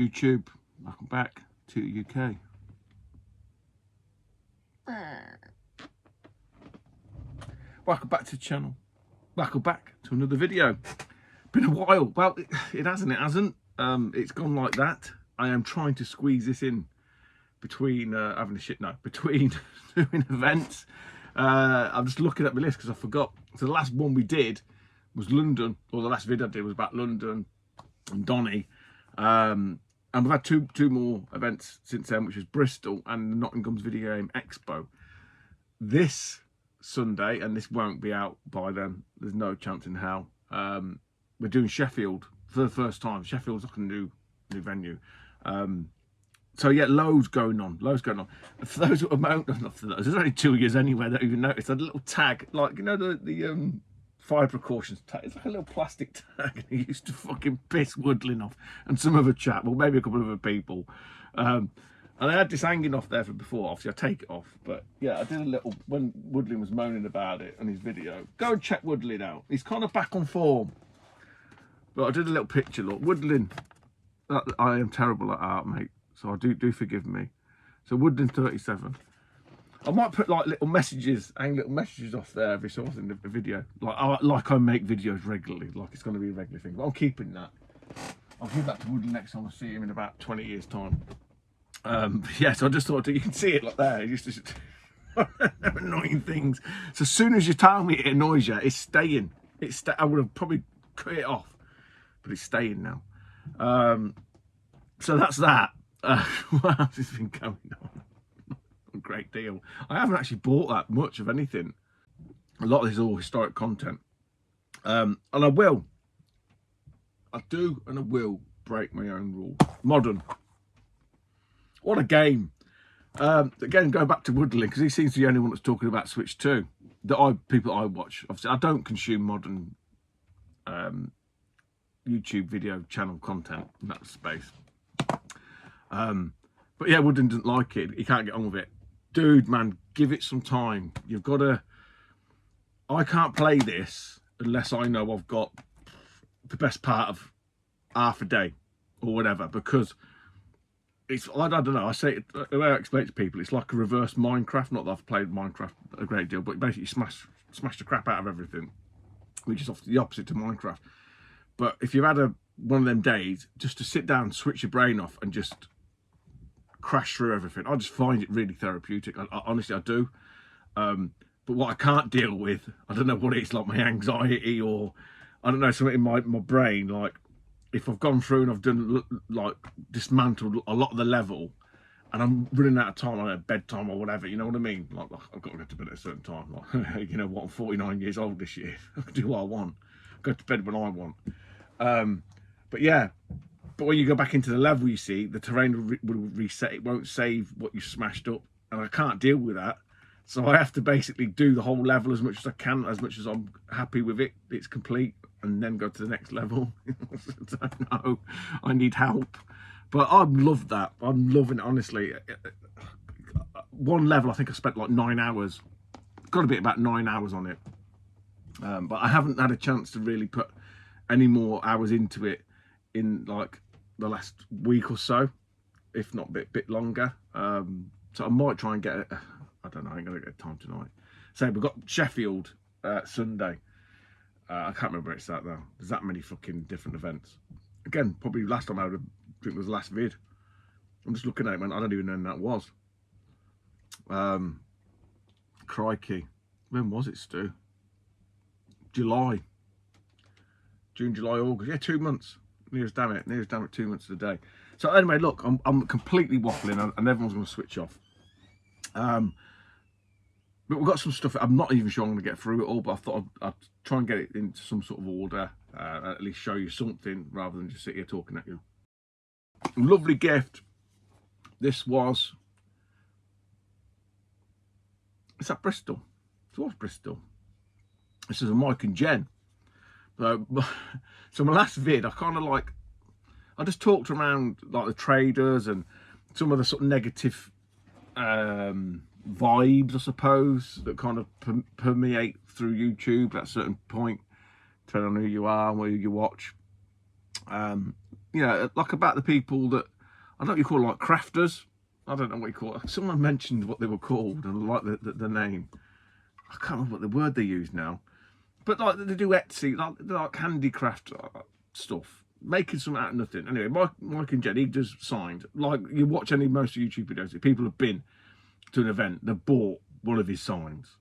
YouTube, welcome back to the UK. Welcome back to the channel. Welcome back to another video. Been a while. Well, it hasn't. It's gone like that. I am trying to squeeze this in between between doing events. I'm just looking at my list because I forgot. So the last one we did was London, or the last video I did was about London and Donny. And we've had two more events since then, which was Bristol and the Nottingham Video Game Expo. This Sunday, and this won't be out by then, there's no chance in hell. We're doing Sheffield for the first time. Sheffield's like a new venue. So yeah, loads going on. For those who are not for those, there's only 2 years anyway. That even noticed a little tag, like you know the fire precautions tag. It's like a little plastic tag. He used to fucking piss Woodlin off and some other chap, well maybe a couple of other people. And I had this hanging off there from before. Obviously, I take it off, but yeah, I did a little when Woodlin was moaning about it on his video. Go and check Woodlin out. He's kind of back on form. But I did a little picture. Look, Woodlin. I am terrible at art, mate. So I do forgive me. So Woodlin 37. I might put like little messages, hang little messages off there every so often in the video. Like I make videos regularly, like it's going to be a regular thing. But I'm keeping that. I'll give that to Woodlin next time I see him in about 20 years' time. Yeah, so I just thought you can see it like there. It's just annoying things. So as soon as you tell me it annoys you, it's staying. I would have probably cut it off, but it's staying now. So that's that. What else has been going on? A great deal. I haven't actually bought that much of anything. A lot of this is all historic content. And I will. I do and I will break my own rule. Modern. What a game. Again, going back to Woodlin, because he seems to be the only one that's talking about Switch 2. People I watch. Obviously, I don't consume modern YouTube video channel content in that space. But yeah, Woodlin doesn't like it. He can't get on with it. Dude, man, give it some time. You've got to... I can't play this unless I know I've got the best part of half a day or whatever, because it's, I don't know, I say, the way I explain it to people, it's like a reverse Minecraft. Not that I've played Minecraft a great deal, but basically smash the crap out of everything, which is often the opposite to Minecraft. But if you've had one of them days, just to sit down, switch your brain off and just crash through everything, I just find it really therapeutic. Honestly, I do. But what I can't deal with, I don't know what it's like, my anxiety, or I don't know, something in my brain, like if I've gone through and I've done, like, dismantled a lot of the level and I'm running out of time, like bedtime or whatever, you know what I mean? Like I've got to go to bed at a certain time. Like, you know what, I'm 49 years old this year. I can do what I want. Go to bed when I want. But yeah, but when you go back into the level, you see the terrain will reset. It won't save what you smashed up, and I can't deal with that. So I have to basically do the whole level as much as I can, as much as I'm happy with it, it's complete, and then go to the next level. I don't know, I need help. But I love that. I'm loving it, honestly. One level, I think I spent like 9 hours. Got to be about 9 hours on it. But I haven't had a chance to really put any more hours into it in like the last week or so, if not a bit longer. So I might try and get it. I don't know, I ain't gonna get time tonight. So we've got Sheffield Sunday. I can't remember where it's at though. There's that many fucking different events. Again, probably last time I would have think was the last vid. I'm just looking at it, man. I don't even know when that was. Crikey. When was it, Stu? July. June, July, August. Yeah, 2 months. Nearest damn it. 2 months to the day. So anyway, look, I'm completely waffling and everyone's going to switch off. But we've got some stuff. I'm not even sure I'm going to get through it all, but I thought I'd try and get it into some sort of order. At least show you something rather than just sit here talking at you. Lovely gift. This was... Is that Bristol? It was Bristol. This is a Mike and Jen. So my last vid, I just talked around like the traders and some of the sort of negative vibes, I suppose, that kind of permeate through YouTube at a certain point, depending on who you are and who you watch. you know, like about the people that, I don't know what you call like crafters. I don't know what you call it. Someone mentioned what they were called and like the name. I can't remember what the word they use now. But like they do Etsy, like handicraft stuff, making something out of nothing. Anyway, Mike and Jenny just signed. Like you watch any most YouTube videos, people have been to an event, they've bought one of his signs.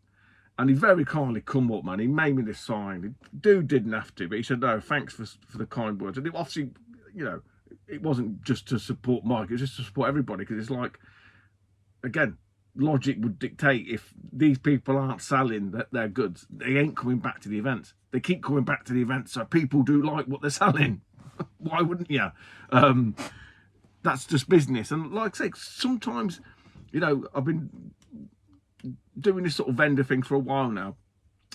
And he very kindly come up, man. He made me this sign. Dude didn't have to, but he said, no, thanks for the kind words. And it obviously, you know, it wasn't just to support Mike, it was just to support everybody. Because it's like, again, logic would dictate if these people aren't selling their goods, they ain't coming back to the events. They keep coming back to the events, so people do like what they're selling. Why wouldn't you? That's just business. And like I say, sometimes, you know, I've been doing this sort of vendor thing for a while now,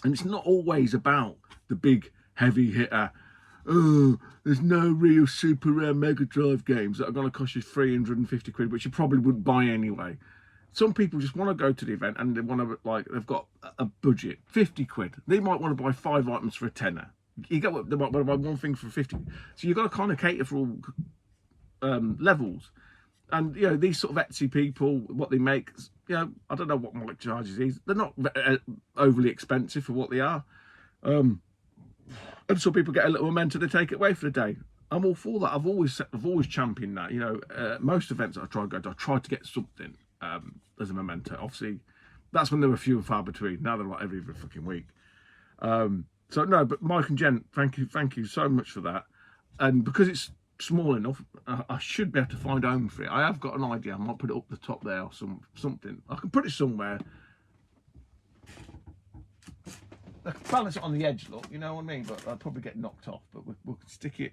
and it's not always about the big heavy hitter. Oh, there's no real super rare Mega Drive games that are going to cost you 350 quid, which you probably wouldn't buy anyway. Some people just want to go to the event and they want to, like, they've got a budget, 50 quid. They might want to buy 5 items for a tenner. They might want to buy one thing for 50. So you've got to kind of cater for all levels. And, you know, these sort of Etsy people, what they make, you know, I don't know what Mike charges is. They're not overly expensive for what they are. And some people get a little memento, they take it away for the day. I'm all for that. I've always championed that. You know, most events that I try to go to, I try to get something as a memento. Obviously, that's when they were few and far between. Now they're like every fucking week. So no, but Mike and Jen, thank you so much for that. And because it's small enough, I should be able to find a home for it. I have got an idea. I might put it up the top there or something. I can put it somewhere. I can balance it on the edge, look, you know what I mean? But I'll probably get knocked off. But we'll stick it.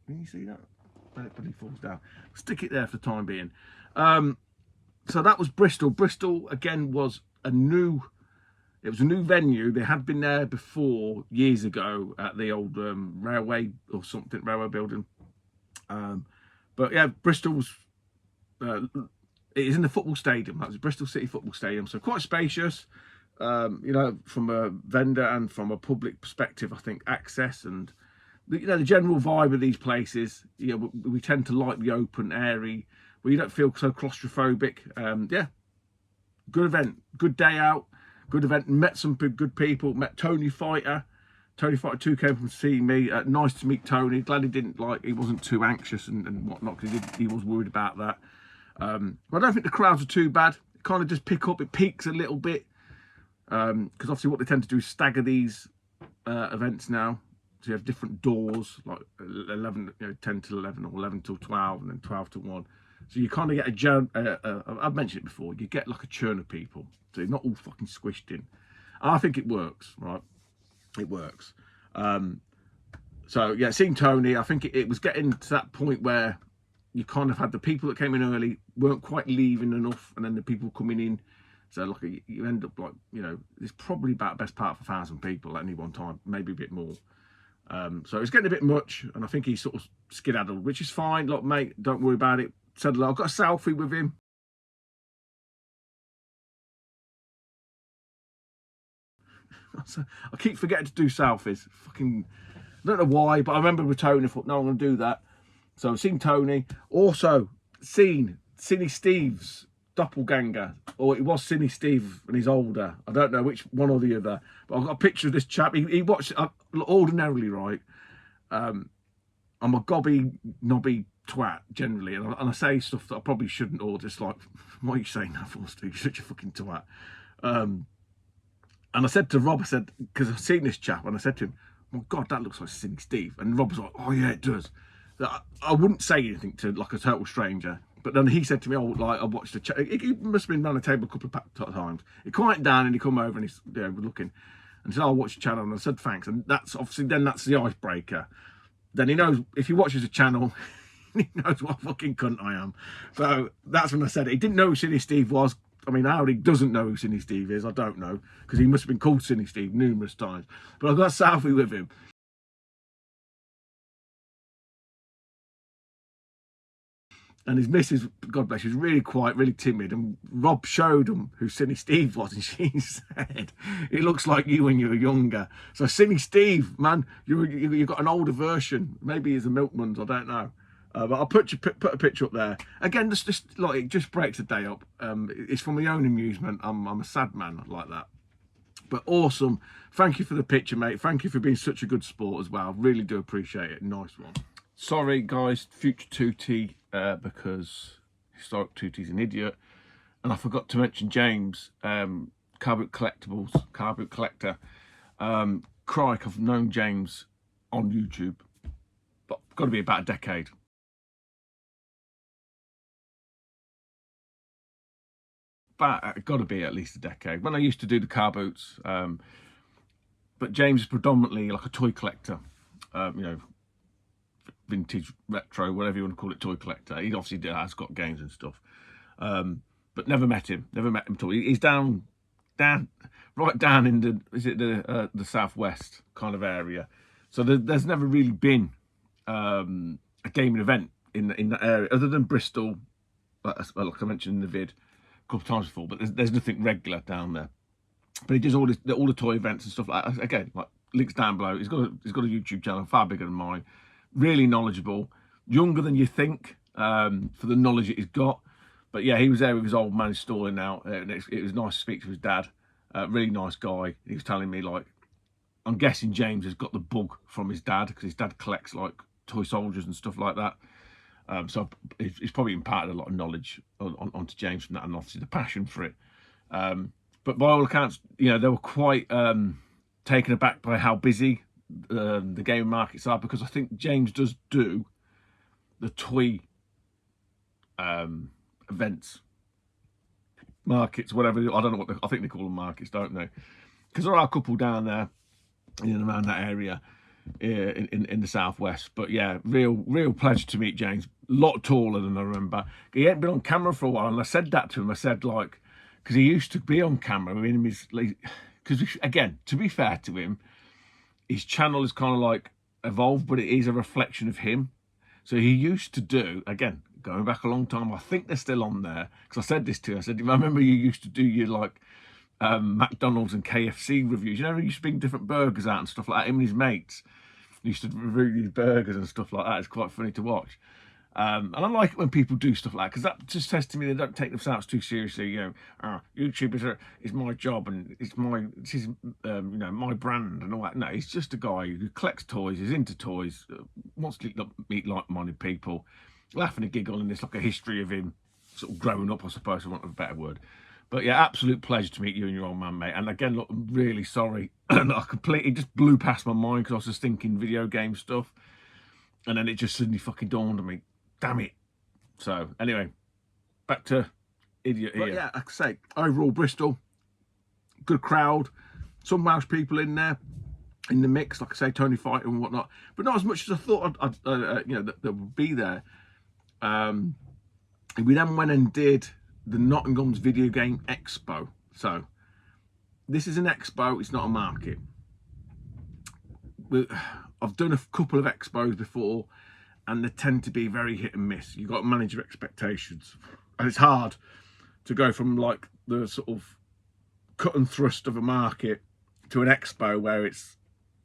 Can you see that? But it falls down. Stick it there for the time being. So that was Bristol. Bristol again was a new venue. They had been there before years ago at the old railway or something, railway building. But yeah, Bristol's it is in the football stadium. That was Bristol City Football Stadium, so quite spacious. You know, from a vendor and from a public perspective, I think access and the general vibe of these places. You know, we tend to like the open, airy, where you don't feel so claustrophobic. Yeah, good event, good day out, good event. Met some good people. Met Tony Fighter. Tony Fighter 2 came from seeing me. Nice to meet Tony. Glad he wasn't too anxious and whatnot, because he was worried about that. But I don't think the crowds are too bad. It kind of just it peaks a little bit. Because obviously what they tend to do is stagger these events now. So you have different doors, like 11, 10 to 11 or 11 till 12 and then 12 to 1. So you kind of get I've mentioned it before, you get like a churn of people. So you're not all fucking squished in. And I think it works, right? It works. So yeah, seeing Tony, I think it was getting to that point where you kind of had the people that came in early weren't quite leaving enough, and then the people coming in. So like you end up like, there's probably about best part of 1,000 people at any one time, maybe a bit more. So it's getting a bit much, and I think he's sort of skedaddled, which is fine. Look, mate, don't worry about it. Said hello. I've got a selfie with him. I keep forgetting to do selfies. Fucking, I don't know why, but I remember with Tony. I thought, no, I'm going to do that. So I've seen Tony. Also seen Cinny Steve's doppelganger, or it was Cinny Steve and he's older. I don't know which one or the other, but I've got a picture of this chap. He watched ordinarily, right? I'm a gobby knobby twat generally, and I say stuff that I probably shouldn't, or just like, what are you saying that for, Steve? You're such a fucking twat. And I said to Rob, I said, because I've seen this chap, and I said to him, oh God, that looks like Cinny Steve. And Rob was like, oh yeah, it does. I wouldn't say anything to like a total stranger. But then he said to me, oh, like, I watched the chat. He must have been around the table a couple of times. He quieted down and he come over and he's looking. And he said, oh, I watched the channel. And I said, thanks. And that's obviously, then that's the icebreaker. Then he knows, if he watches the channel, he knows what fucking cunt I am. So that's when I said it. He didn't know who Cinny Steve was. I mean, how he doesn't know who Cinny Steve is, I don't know. Because he must have been called Cinny Steve numerous times. But I got a selfie with him. And his missus, God bless, she was really quiet, really timid. And Rob showed him who Cinny Steve was, and she said, "It looks like you when you were younger." So Cinny Steve, man, you've got an older version. Maybe he's a Milkman's, I don't know. But I'll put a picture up there. Again, just like it just breaks the day up. It's for my own amusement. I'm a sad man like that. But awesome. Thank you for the picture, mate. Thank you for being such a good sport as well. Really do appreciate it. Nice one. Sorry, guys, future Tootie, because historic Tootie's an idiot. And I forgot to mention James, Car Boot Collectibles, Car Boot Collector. Crike, I've known James on YouTube, but got to be about a decade. But got to be at least a decade. When I used to do the car boots, but James is predominantly like a toy collector, you know, vintage, retro, whatever you want to call it, toy collector. He obviously has got games and stuff, but never met him at all. He's right down in the southwest kind of area, so there's never really been a gaming event in that area other than Bristol, like I mentioned in the vid a couple of times before. But there's nothing regular down there. But he does all the toy events and stuff like that. Again, like links down below. He's got a YouTube channel far bigger than mine. Really knowledgeable, younger than you think, for the knowledge that he's got. But yeah, he was there with his old man installing now. It was nice to speak to his dad. Really nice guy. He was telling me, like, I'm guessing James has got the bug from his dad, because his dad collects like toy soldiers and stuff like that. So he's probably imparted a lot of knowledge onto James from that, and obviously the passion for it. But by all accounts, you know, they were quite taken aback by how busy the gaming markets are, because I think James does do the toy events, markets, whatever. I don't know what I think they call them markets, don't they? Because there are a couple down there in and around that area in the southwest. But yeah, real pleasure to meet James. A lot taller than I remember. He hadn't been on camera for a while, and I said that to him. I said, like, because he used to be on camera. I mean, because again, to be fair to him, his channel is kind of like evolved, but it is a reflection of him. So he used to do, again, going back a long time, I think they're still on there, because I said this to him. I said, I remember you used to do your like McDonald's and KFC reviews. You know, he used to bring different burgers out and stuff like that. Him and his mates used to review these burgers and stuff like that. It's quite funny to watch. And I like it when people do stuff like that, because that just says to me they don't take themselves too seriously. You know, YouTube is my job, and this is you know, my brand and all that. No, he's just a guy who collects toys, is into toys, wants to meet like-minded people, laughing and giggling. It's like a history of him sort of growing up, I suppose, for want of a better word. But yeah, absolute pleasure to meet you and your old man, mate. And again, look, I'm really sorry. I completely just blew past my mind, because I was just thinking video game stuff, and then it just suddenly fucking dawned on me. Damn it. So anyway, back to idiot here. But yeah, like I say, overall Bristol, good crowd, some Welsh people in there in the mix, like I say, Tony Fighter and whatnot, but not as much as I thought you know, that would be there. We then went and did the Nottingham's Video Game Expo. So this is an expo, it's not a market. I've done a couple of expos before, and they tend to be very hit and miss. You've got to manage your expectations. And it's hard to go from like the sort of cut and thrust of a market to an expo where it's,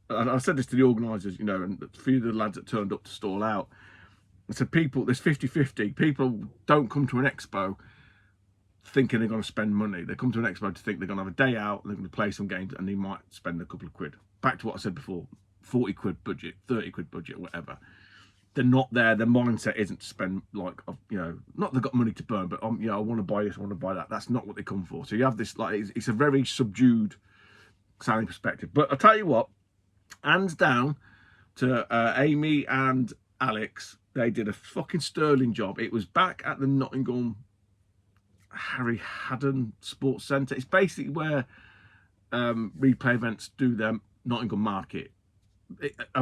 and I said this to the organisers, you know, and a few of the lads that turned up to stall out, I said, people, there's 50-50. People don't come to an expo thinking they're going to spend money. They come to an expo to think they're going to have a day out, they're going to play some games, and they might spend a couple of quid. Back to what I said before, 40 quid budget, 30 quid budget, whatever. They're not there. Their mindset isn't to spend, like, you know, not they've got money to burn, but you know, I want to buy this, I want to buy that. That's not what they come for. So you have this, like, it's a very subdued selling perspective. But I tell you what, hands down to Amy and Alex, they did a fucking sterling job. It was back at the Nottingham Harry Haddon Sports Centre. It's basically where replay events do their Nottingham market.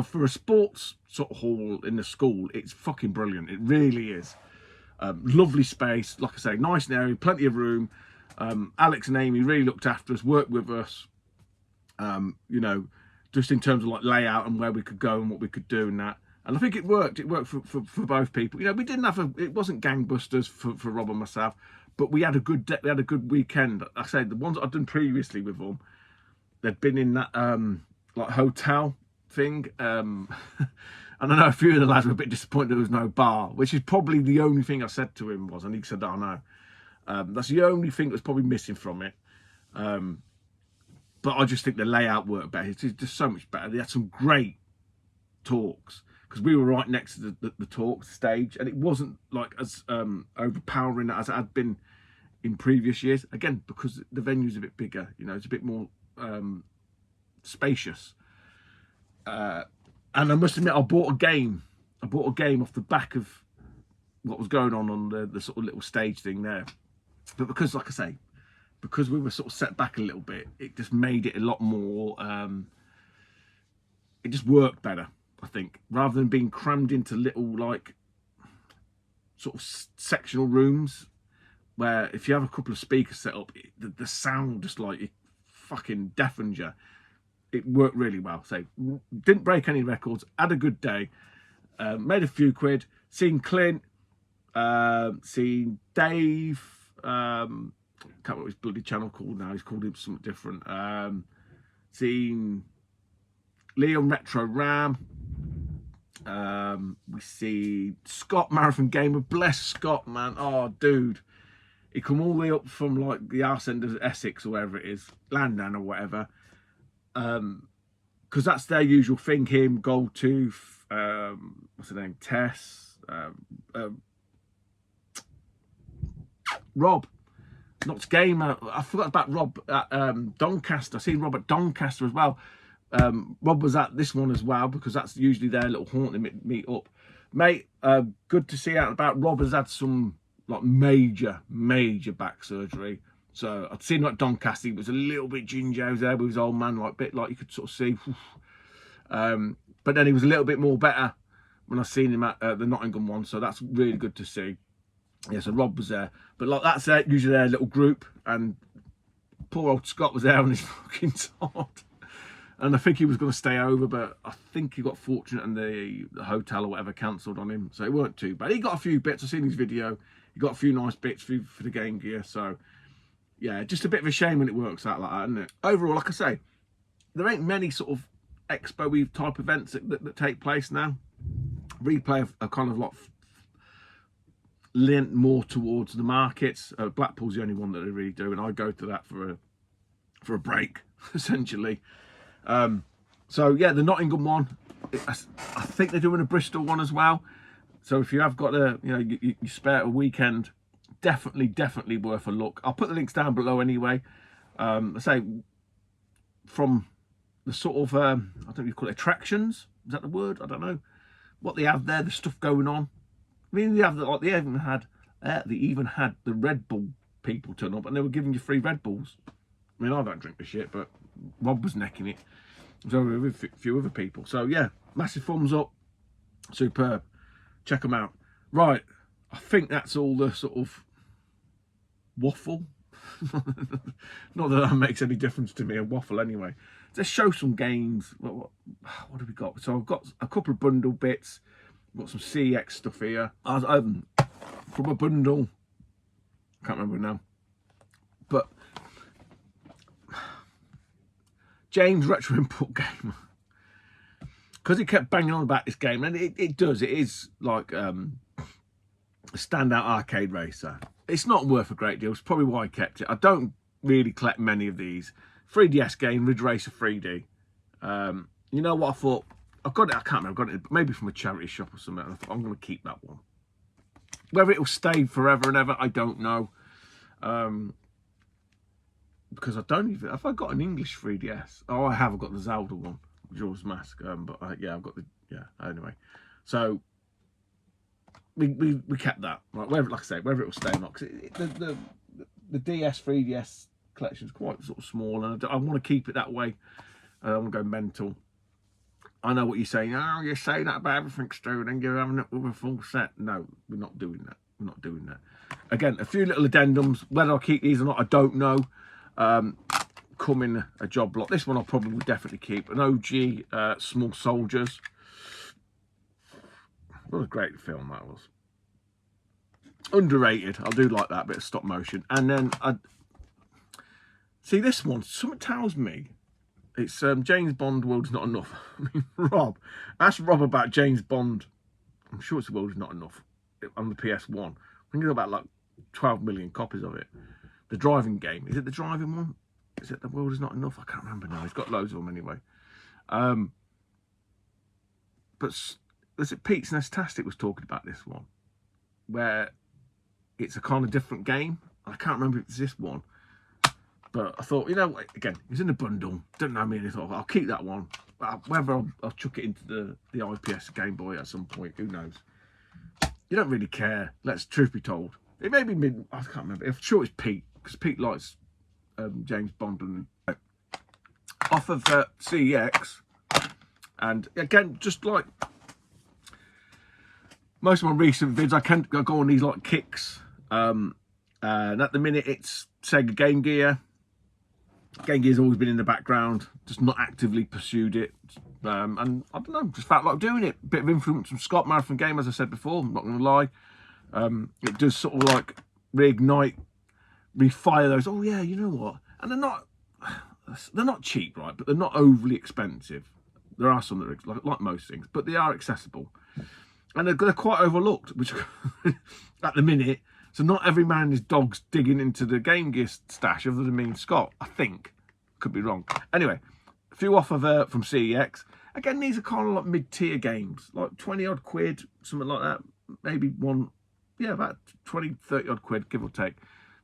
For a sports sort of hall in the school, it's fucking brilliant. It really is. Lovely space, like I say, nice and airy, plenty of room. Alex and Amy really looked after us, worked with us, you know, just in terms of like layout and where we could go and what we could do and that. And I think it worked. It worked for both people. You know, we didn't have it wasn't gangbusters for Rob and myself, but we had a good we had a good weekend. I said the ones that I'd done previously with them, they'd been in that like hotel thing. And I know a few of the lads were a bit disappointed there was no bar, which is probably the only thing I said to him was, and he said, "Oh no." That's the only thing that's probably missing from it. But I just think the layout worked better. It's just so much better. They had some great talks because we were right next to the talk stage, and it wasn't like as overpowering as it had been in previous years. Again, because the venue's a bit bigger, you know, it's a bit more spacious. And I must admit, I bought a game. I bought a game off the back of what was going on the sort of little stage thing there. But because, like I say, because we were sort of set back a little bit, it just made it a lot more, it just worked better, I think, rather than being crammed into little, like, sort of sectional rooms where if you have a couple of speakers set up, the sound just, like, it fucking deafens you. It worked really well. So, didn't break any records, had a good day, made a few quid, seen Clint, seen Dave, can't remember what his bloody channel called now. He's called him something different. Seen Leon Retro Ram. We see Scott Marathon Gamer. Bless Scott, man. Oh, dude, he come all the way up from like the arse end of Essex or wherever it is, Landan or whatever. Because that's their usual thing. Him, Goldtooth, what's her name, Tess, Rob, not Gamer. I forgot about Rob at Doncaster. I've seen Rob at Doncaster as well. Rob was at this one as well because that's usually their little haunt. They meet up. Mate, good to see out and about. Rob has had some like major back surgery. So I'd seen like Doncaster, he was a little bit ginger. He was there with his old man, like bit like you could sort of see. But then he was a little bit more better when I seen him at the Nottingham one. So that's really good to see. Yeah, so Rob was there, but like that's usually their little group, and poor old Scott was there on his fucking top, and I think he was going to stay over, but I think he got fortunate and the hotel or whatever cancelled on him, so it weren't too bad. He got a few bits. I've seen his video. He got a few nice bits for the game gear. So yeah, just a bit of a shame when it works out like that, isn't it? Overall, like I say, there ain't many sort of expo type events that take place now. Replay are kind of like lent more towards the markets. Blackpool's the only one that they really do, and I go to that for a break essentially. So yeah, the Nottingham one, I think they're doing a Bristol one as well. So if you have got you spare a weekend, definitely worth a look. I'll put the links down below anyway. I say from the sort of I don't know what you call it, attractions, is that the word? I don't know what they have there, the stuff going on. I mean, they even had the Red Bull people turn up, and they were giving you free Red Bulls. I mean, I don't drink the shit, but Rob was necking it. So with a few other people. So yeah, massive thumbs up, superb. Check them out. Right, I think that's all the sort of waffle. Not that makes any difference to me, a waffle anyway. Let's show some games. What have we got? So I've got a couple of bundle bits. Got some CX stuff here. From a bundle, can't remember now, but James Retro Input Gamer, because he kept banging on about this game, and it is like a standout arcade racer. It's not worth a great deal. It's probably why I kept it. I don't really collect many of these. 3DS game, Ridge Racer 3D. You know what I thought? I've got it, I can't remember, I got it maybe from a charity shop or something. I thought I'm going to keep that one. Whether it'll stay forever and ever, I don't know. Because I don't even, have I got an English 3DS? Oh, I have, I've got the Zelda one, Majora's Mask. But yeah, I've got the, yeah, anyway. So, we kept that. Right, whether, like I say, whether it'll stay or not. Because the DS, 3DS collection is quite sort of small, and I want to keep it that way. I want to go mental. I know what you're saying. Oh, you're saying that about everything, Stu, and then you're having it with a full set. No, we're not doing that. We're not doing that. Again, a few little addendums. Whether I'll keep these or not, I don't know. Come in a job lot. This one I'll probably definitely keep. An OG Small Soldiers. What a great film that was. Underrated. I do like that bit of stop motion. And then I see this one. Something tells me it's James Bond. World Is Not Enough. I mean, Rob, ask Rob about James Bond. I'm sure it's The World Is Not Enough on the PS1. I think it's about like 12 million copies of it. The driving game. Is it the driving one? Is it The World Is Not Enough? I can't remember now. He's got loads of them anyway. But was it Pete Snestastic was talking about this one, where it's a kind of different game. I can't remember if it's this one, but I thought, you know, again, it was in the bundle. Don't know me, and I thought I'll keep that one. Whether I'll chuck it into the IPS Game Boy at some point, who knows? You don't really care. Let's truth be told. It may be mid. I can't remember. I'm sure it's Pete, because Pete likes James Bond. And off of CEX, and again, just like most of my recent vids, I go on these like kicks. And at the minute, it's Sega Game Gear. Game Gear's always been in the background, just not actively pursued it. And I don't know, just felt like doing it. Bit of influence from Scott, Marathon Game, as I said before, I'm not going to lie. It does sort of like reignite, refire those. Oh yeah, you know what? And they're not cheap, right? But they're not overly expensive. There are some that are like most things, but they are accessible. And they're quite overlooked, which at the minute. So not every man and his dog's digging into the Game Gear stash other than me and Scott, I think. Could be wrong. Anyway, a few off of from CEX. Again, these are kind of like mid-tier games, like 20 odd quid, something like that. Maybe one, yeah, about 20, 30 odd quid, give or take.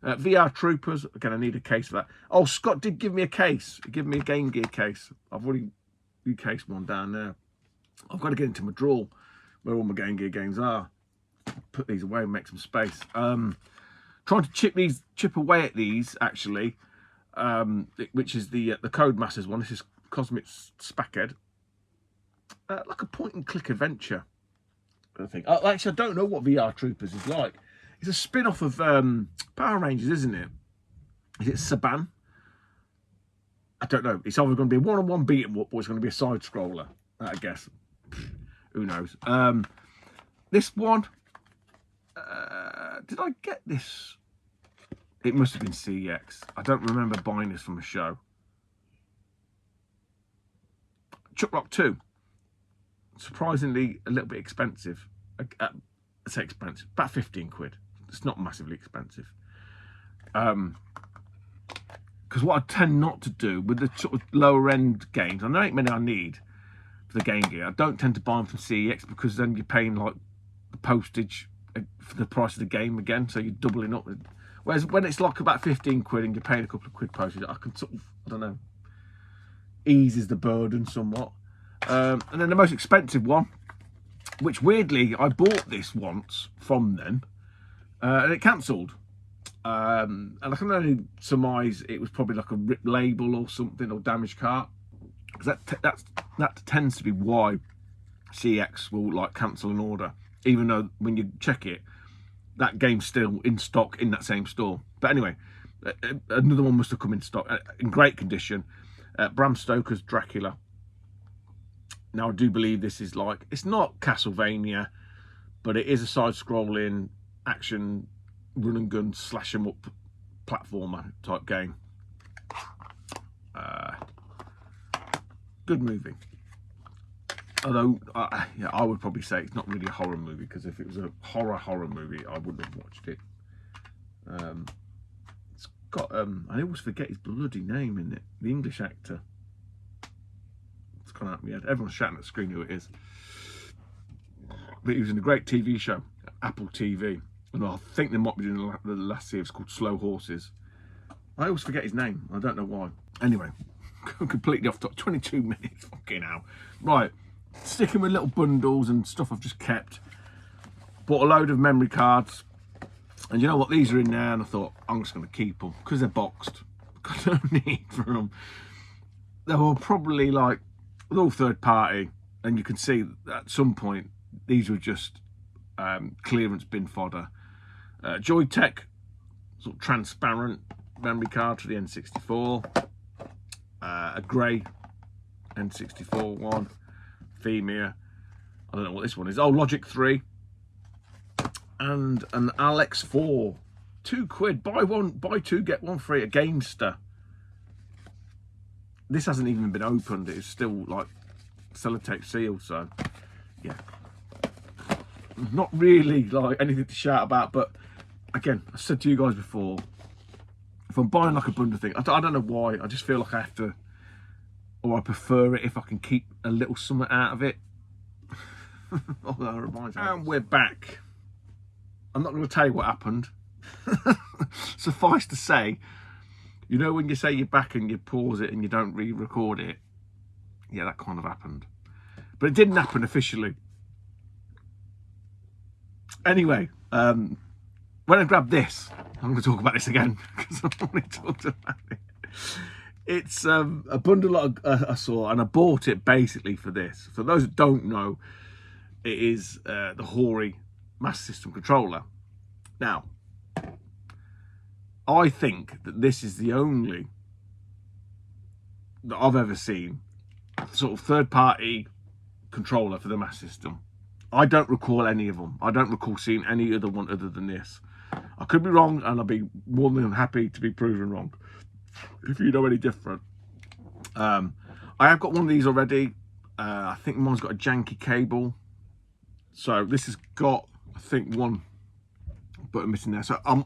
VR Troopers, again, I need a case for that. Oh, Scott did give me a case. He gave me a Game Gear case. I've already recased one down there. I've got to get into my drawer where all my Game Gear games are. Put these away and make some space. Trying to chip away at these actually, which is the Codemasters one. This is Cosmic Spackhead, like a point and click adventure. I think. Actually, I don't know what VR Troopers is like. It's a spin-off of Power Rangers, isn't it? Is it Saban? I don't know. It's either going to be a one-on-one beat 'em up or it's going to be a side scroller. I guess. Who knows? This one. Did I get this? It must have been CEX. I don't remember buying this from a show. Chuck Rock 2. Surprisingly, a little bit expensive. I say expensive, about 15 quid. It's not massively expensive. Because what I tend not to do with the sort of lower end games, I know ain't many I need for the Game Gear. I don't tend to buy them from CEX because then you're paying like the postage for the price of the game again, so you're doubling up. Whereas when it's like about 15 quid and you're paying a couple of quid postage, I can sort of, I don't know, eases the burden somewhat. And then the most expensive one, which weirdly I bought this once from them, and it cancelled. And I can only surmise it was probably like a ripped label or something, or damaged cart, because that tends to be why CX will like cancel an order, even though when you check it, that game's still in stock in that same store. But anyway, another one must have come in stock in great condition. Bram Stoker's Dracula. Now I do believe this is like, it's not Castlevania, but it is a side-scrolling action run and gun slash 'em up platformer type game. Good movie. Although, yeah, I would probably say it's not really a horror movie, because if it was a horror movie, I wouldn't have watched it. It's got, I always forget his bloody name in it. The English actor. It's gone out of my head. Everyone's shouting at the screen who it is. But he was in a great TV show, Apple TV. And I think they might be doing the last series called Slow Horses. I always forget his name. I don't know why. Anyway, completely off top. 22 minutes. Fucking hell. Right. Sticking with little bundles and stuff I've just kept. Bought a load of memory cards. And you know what? These are in there. And I thought, I'm just going to keep them. Because they're boxed. Got no need for them. They were probably like, they're all third party. And you can see at some point, these were just clearance bin fodder. Joytech, sort of transparent memory card for the N64. A grey N64 one. Femia. I don't know what this one is. Oh, Logic 3 and an Alex 4. £2. Buy two, get one free at Gamester. This hasn't even been opened. It's still like sellotape sealed, so yeah. Not really like anything to shout about, but again, I said to you guys before, if I'm buying like a bundle thing, I don't know why, I just feel like I have to, or I prefer it if I can keep a little something out of it. Oh, that reminds me. And we're back. I'm not going to tell you what happened. Suffice to say, you know when you say you're back and you pause it and you don't re-record it? Yeah, that kind of happened. But it didn't happen officially. Anyway, when I grabbed this, I'm going to talk about this again because I've already talked about it. It's a bundle I saw, and I bought it basically for this. For those that don't know, it is the Hori Master System controller. Now, I think that this is the only that I've ever seen sort of third-party controller for the Master System. I don't recall any of them. I don't recall seeing any other one other than this. I could be wrong, and I'll be more than happy to be proven wrong if you know any different. I have got one of these already. I think mine's got a janky cable. So this has got, I think, one button missing there. So I'm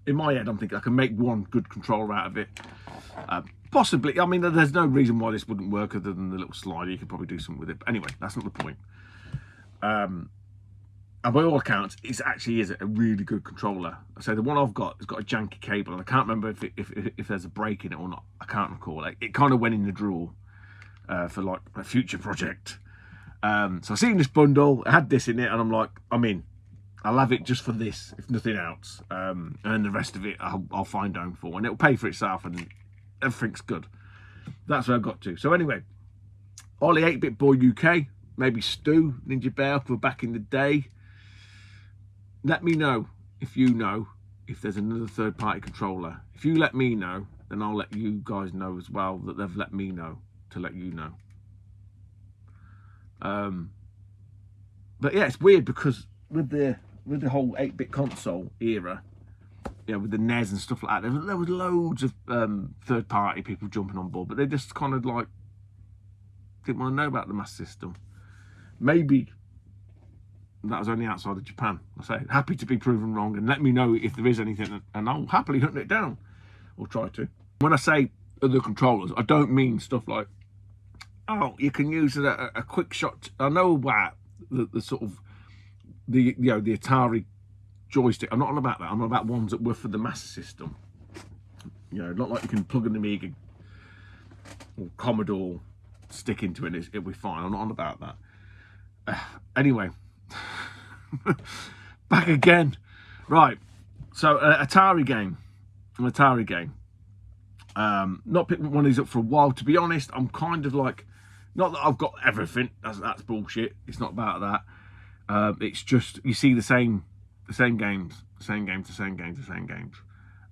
in my head, I'm thinking I can make one good controller out of it. Possibly. I mean, there's no reason why this wouldn't work other than the little slider. You could probably do something with it. But anyway, that's not the point. And by all accounts, it actually is a really good controller. So the one I've got has got a janky cable, and I can't remember if there's a break in it or not. I can't recall. It kind of went in the drawer for like a future project. So I seen this bundle, it had this in it, and I'm like, I'm in. I'll have it just for this, if nothing else. And then the rest of it, I'll find home for, and it'll pay for itself, and everything's good. That's where I got to. So anyway, Ollie 8-Bit Boy UK, maybe Stu, Ninja Bear, who were back in the day. Let me know if you know if there's another third-party controller. If you let me know, then I'll let you guys know as well that they've let me know to let you know. But yeah, it's weird because with the whole 8-bit console era, you know, with the NES and stuff like that, there was loads of third-party people jumping on board, but they just kind of like didn't want to know about the Master System. Maybe that was only outside of Japan. I say, happy to be proven wrong, and let me know if there is anything, and I'll happily hunt it down, or try to. When I say other controllers, I don't mean stuff like, oh, you can use a quick shot. I know about the sort of the Atari joystick. I'm not on about that. I'm on about ones that were for the Master System. You know, not like you can plug an Amiga or Commodore stick into it. It'll be fine. I'm not on about that. Anyway, back again. Right. So an Atari game. Not picked one of these up for a while. To be honest, I'm kind of like, not that I've got everything. That's bullshit. It's not about that. It's just you see the same games.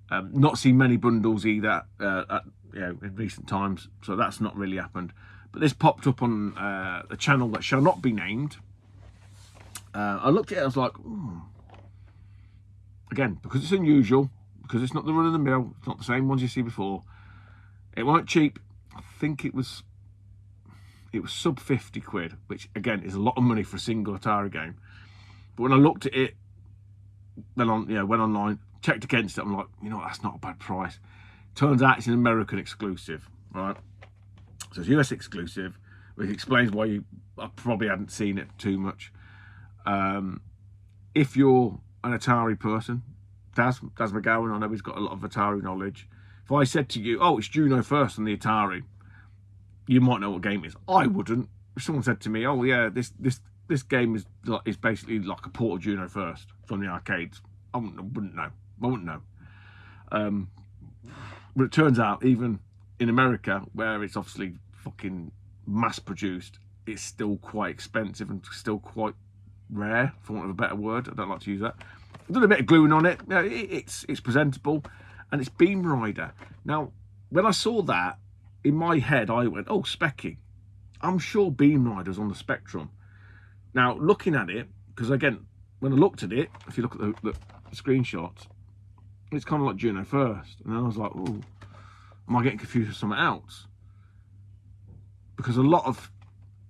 Not seen many bundles either. In recent times, so that's not really happened. But this popped up on a channel that shall not be named. I looked at it. I was like, again, because it's unusual, because it's not the run of the mill. It's not the same ones you see before. It weren't cheap. I think it was sub 50 quid, which again is a lot of money for a single Atari game. But when I looked at it, went online, checked against it, I'm like, you know what, that's not a bad price. Turns out it's an American exclusive, right? So it's US exclusive, which explains why I probably hadn't seen it too much. If you're an Atari person, Daz McGowan, I know he's got a lot of Atari knowledge. If I said to you, oh, it's Juno first on the Atari, you might know what game it is. I wouldn't. If someone said to me, oh yeah, this game is basically like a port of Juno first from the arcades, I wouldn't know. But it turns out, even in America, where it's obviously fucking mass produced, it's still quite expensive and still quite rare, for want of a better word. I don't like to use that. I've done a bit of gluing on it. You know, it's presentable, and it's Beam Rider. Now, when I saw that, in my head, I went, oh, Specky. I'm sure Beam Rider's on the Spectrum. Now, looking at it, because again, when I looked at it, if you look at the screenshots, it's kind of like Juno First. And then I was like, oh, am I getting confused with something else? Because a lot of,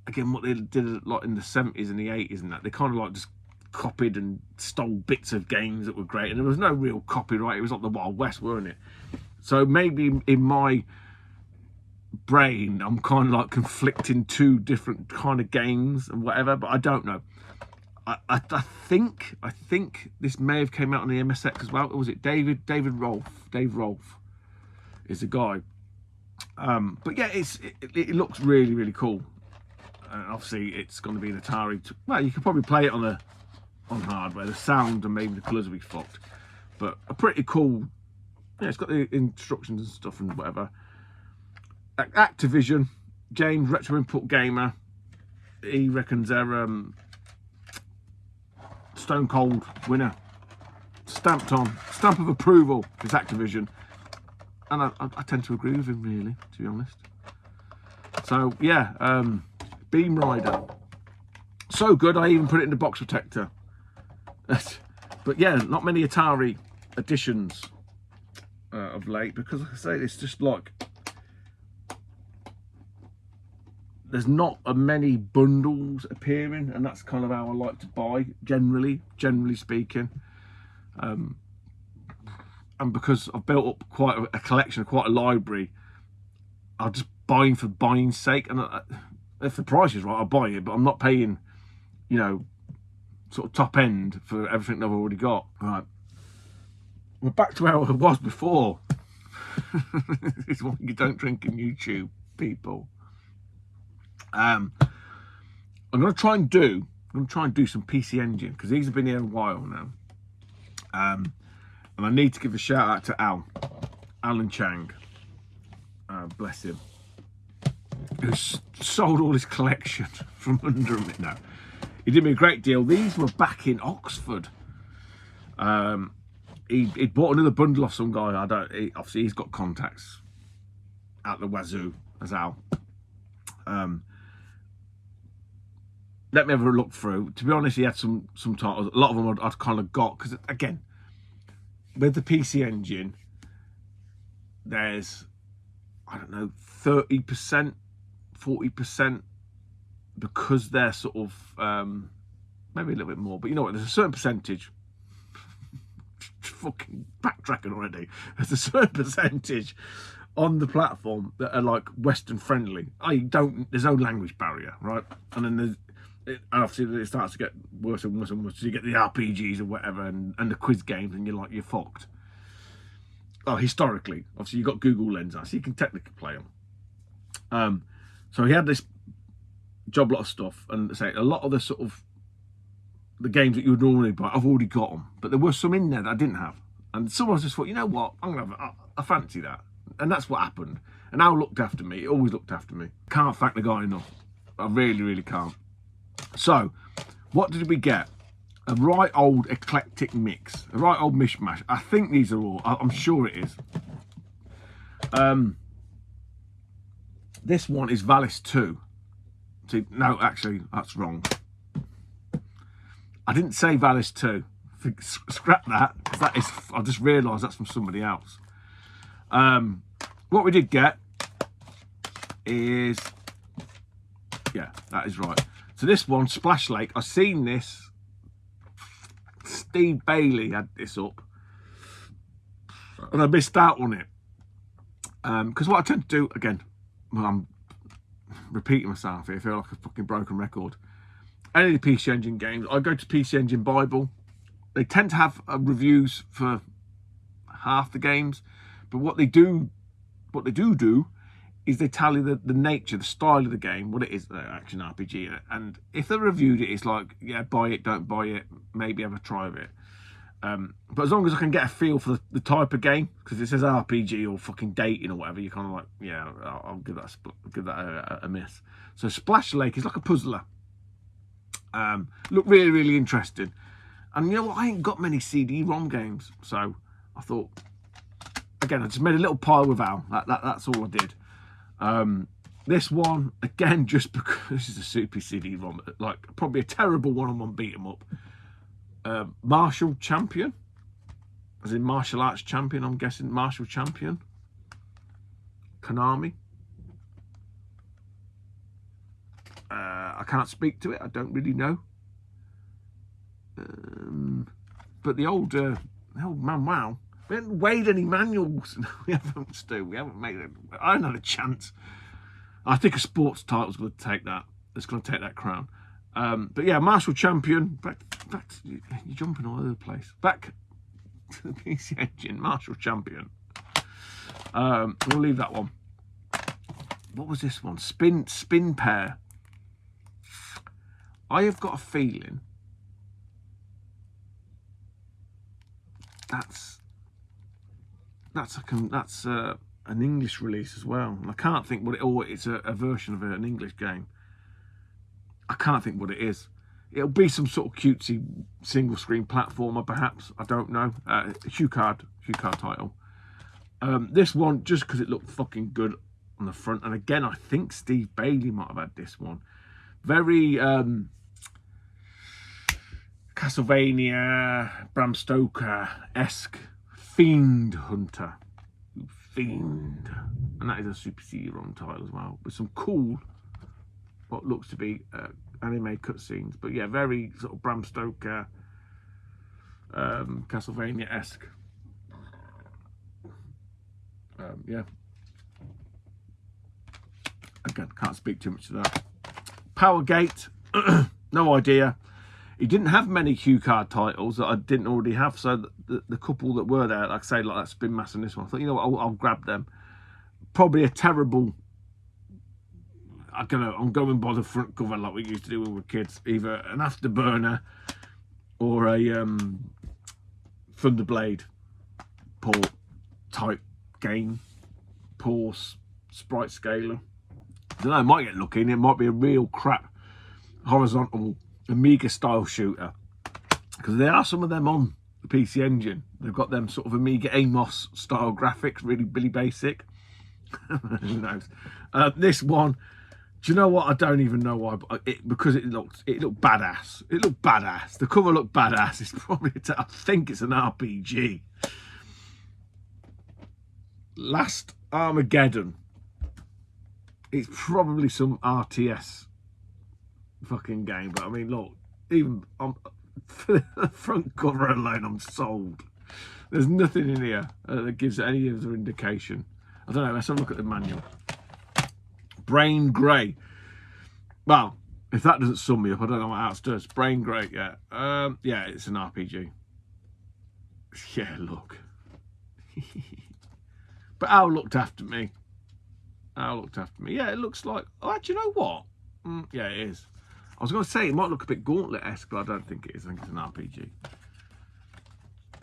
again, what they did a lot in the 70s and the 80s and that, they kind of like just copied and stole bits of games that were great. And there was no real copyright. It was like the Wild West, weren't it? So maybe in my brain, I'm kind of like conflicting two different kind of games and whatever, but I don't know. I think this may have came out on the MSX as well. Or was it Dave Rolfe? Dave Rolfe is the guy. But yeah, it looks really, really cool. And obviously, it's going to be an Atari. Well, you could probably play it on hardware. The sound and maybe the colours will be fucked, but a pretty cool. Yeah, it's got the instructions and stuff and whatever. Activision, James, Retro Input Gamer, he reckons they're stone cold winner. Stamped on, stamp of approval is Activision. And I tend to agree with him, really, to be honest. So, yeah, Beam Rider. So good, I even put it in the box protector. But yeah, not many Atari editions of late, because like I say, it's just like, there's not many bundles appearing, and that's kind of how I like to buy, generally speaking. And because I've built up quite a collection, quite a library, I'll just buy for buying's sake. And if the price is right, I'll buy it, but I'm not paying, you know, sort of top end for everything I've already got. Right, we're back to how I was before. This is why you don't drink in YouTube, people. I'm going to try and do some PC Engine, because these have been here a while now. And I need to give a shout out to Alan Chang, bless him, who's sold all his collection from under me now. He did me a great deal. These were back in Oxford. He bought another bundle off some guy. Obviously he's got contacts out the wazoo as Al. Let me have a look through. To be honest, he had some titles. A lot of them I'd kind of got, because again, with the PC Engine, there's, I don't know, 30%, 40%, because they're sort of maybe a little bit more, but you know what? There's a certain percentage. Fucking backtracking already. There's a certain percentage on the platform that are like Western friendly. There's no language barrier, right? And then and obviously it starts to get worse and worse and worse. So you get the RPGs or whatever, and the quiz games, and you're fucked. Oh, historically, obviously you've got Google Lens, so you can technically play them. So he had this job lot of stuff, and say a lot of the sort of the games that you would normally buy, I've already got them, but there were some in there that I didn't have, and someone just thought, you know what, I'm gonna have I fancy that, and that's what happened. And Al looked after me. He always looked after me. Can't thank the guy enough. I really, really can't. So, what did we get? A right old eclectic mix, a right old mishmash. I think these are all. I'm sure it is. This one is Valis 2. See, no, actually, that's wrong. I didn't say Valis 2. Scrap that. That is. I just realised that's from somebody else. What we did get is, yeah, that is right. So this one, Splash Lake. I've seen this. Steve Bailey had this up, and I missed out on it. Because what I tend to do, again, well, I'm repeating myself here. I feel like a fucking broken record. Any of the PC Engine games, I go to PC Engine Bible. They tend to have reviews for half the games, but what they do is they tell you the nature, the style of the game, what it is, action RPG. And if they reviewed it, it's like, yeah, buy it, don't buy it, maybe have a try of it. But as long as I can get a feel for the type of game, because it says RPG or fucking dating or whatever, you're kind of like, yeah, I'll give that a miss. So Splash Lake is like a puzzler. Look really, really interesting. And you know what? I ain't got many CD-ROM games, so I thought, again, I just made a little pile with Al. That's all I did. This one, again, just because this is a Super CD ROM, like probably a terrible one-on-one beat 'em up. Martial Champion, as in martial arts champion, I'm guessing. Martial Champion. Konami. I can't speak to it, I don't really know. But the old man, wow. We haven't weighed any manuals. We haven't, Stu. We haven't made it. I haven't had a chance. I think a sports title's going to take that. It's going to take that crown. But yeah, Martial Champion. Back to, you're jumping all over the place. Back to the PC Engine. Martial Champion. We'll leave that one. What was this one? Spin Pair. I have got a feeling that's an English release as well. And I can't think what it. Or it's a version of an English game. I can't think what it is. It'll be some sort of cutesy single screen platformer, perhaps. I don't know. Hue card title. This one, just because it looked fucking good on the front, and again, I think Steve Bailey might have had this one. Very Castlevania, Bram Stoker-esque Fiend Hunter. Fiend. And that is a Super CD-ROM title as well, with some cool, what looks to be anime cutscenes. But yeah, very sort of Bram Stoker, Castlevania-esque. Yeah. Again, can't speak too much to that. Powergate, no idea. He didn't have many Hue card titles that I didn't already have, so the couple that were there, like I say, like that Spin Master and this one, I thought, you know what, I'll grab them. Probably a terrible, I don't know, I'm going by the front cover like we used to do when we were kids, either an Afterburner or a Thunderblade port type game, poor sprite scaler. I don't know, I might get lucky and it might be a real crap horizontal Amiga style shooter, because there are some of them on the PC Engine. They've got them sort of Amiga Amos style graphics, really basic. Who knows? This one, do you know what? I don't even know why, but because it looked badass. It looked badass. The cover looked badass. It's probably I think it's an RPG. Last Armageddon. It's probably some RTS fucking game, but I mean, look, even for the front cover alone, I'm sold. There's nothing in here that gives any other indication. I don't know, let's have a look at the manual. Brain Grey. Well, if that doesn't sum me up, I don't know what else does. Brain Grey, yeah. Yeah, it's an RPG. Yeah, look. But Al looked after me. Yeah, it looks like, oh, do you know what? Yeah, it is. I was going to say it might look a bit Gauntlet-esque, but I don't think it is. I think it's an RPG.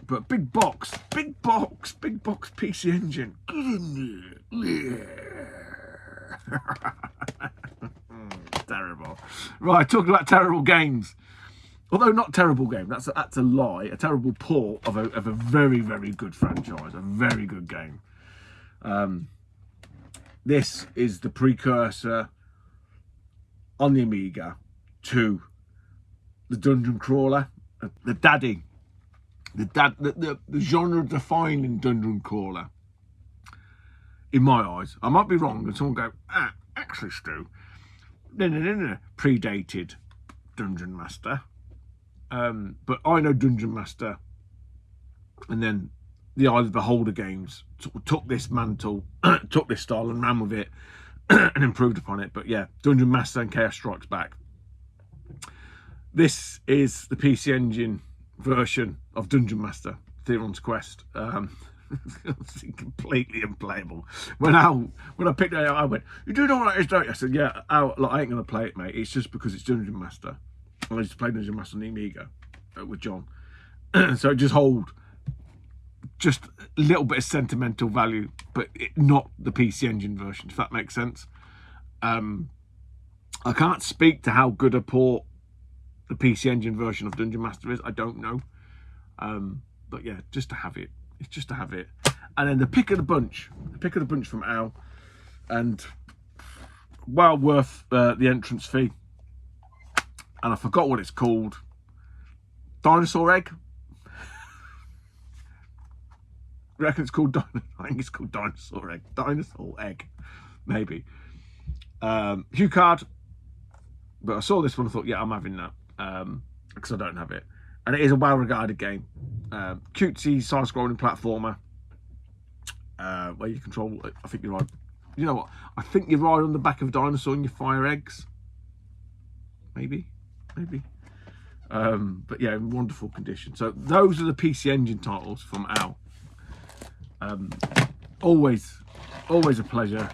But big box PC Engine. Get in there. Terrible. Right, talking about terrible games. Although not terrible game, that's a lie. A terrible port of a very, very good franchise. A very good game. This is the precursor on the Amiga to the dungeon crawler, the genre-defining dungeon crawler. In my eyes, I might be wrong, and someone go, actually, Stu, no, predated Dungeon Master. But I know Dungeon Master, and then the Eye of the Beholder games took this mantle, took this style and ran with it and improved upon it. But yeah, Dungeon Master and Chaos Strikes Back. This is the PC Engine version of Dungeon Master, Theron's Quest. It's completely unplayable. When I picked it up, I went, "You do know what it is, don't you?" I said, "Yeah, look, I ain't going to play it, mate. It's just because it's Dungeon Master. I used to play Dungeon Master on the Amiga with John." So it just hold just a little bit of sentimental value, but not the PC Engine version, if that makes sense. I can't speak to how good a port the PC Engine version of Dungeon Master is. I don't know. But yeah, just to have it. It's just to have it. And then the pick of the bunch from Al. And well worth the entrance fee. And I forgot what it's called. Dinosaur egg. I reckon it's called. I think it's called dinosaur egg. Dinosaur egg, maybe. Hue card. But I saw this one. I thought, yeah, I'm having that because I don't have it. And it is a well-regarded game. Cutesy side-scrolling platformer where you control. I think you ride. You know what? I think you ride on the back of a dinosaur and you fire eggs. Maybe. But yeah, in wonderful condition. So those are the PC Engine titles from Al. Always a pleasure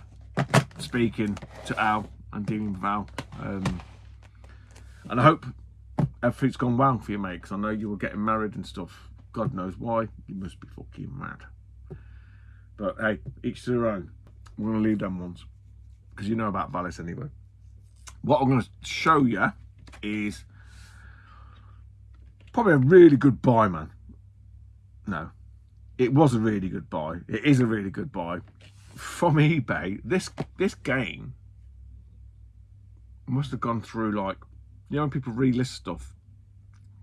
speaking to Al and dealing with Al. And I hope everything's gone well for you, mate, because I know you were getting married and stuff. God knows why. You must be fucking mad. But hey, each to their own. We're going to leave them ones because you know about Valis anyway. What I'm going to show you is probably a really good buy, man. No, it was a really good buy. It is a really good buy from eBay. This game must have gone through, like, you know when people relist stuff,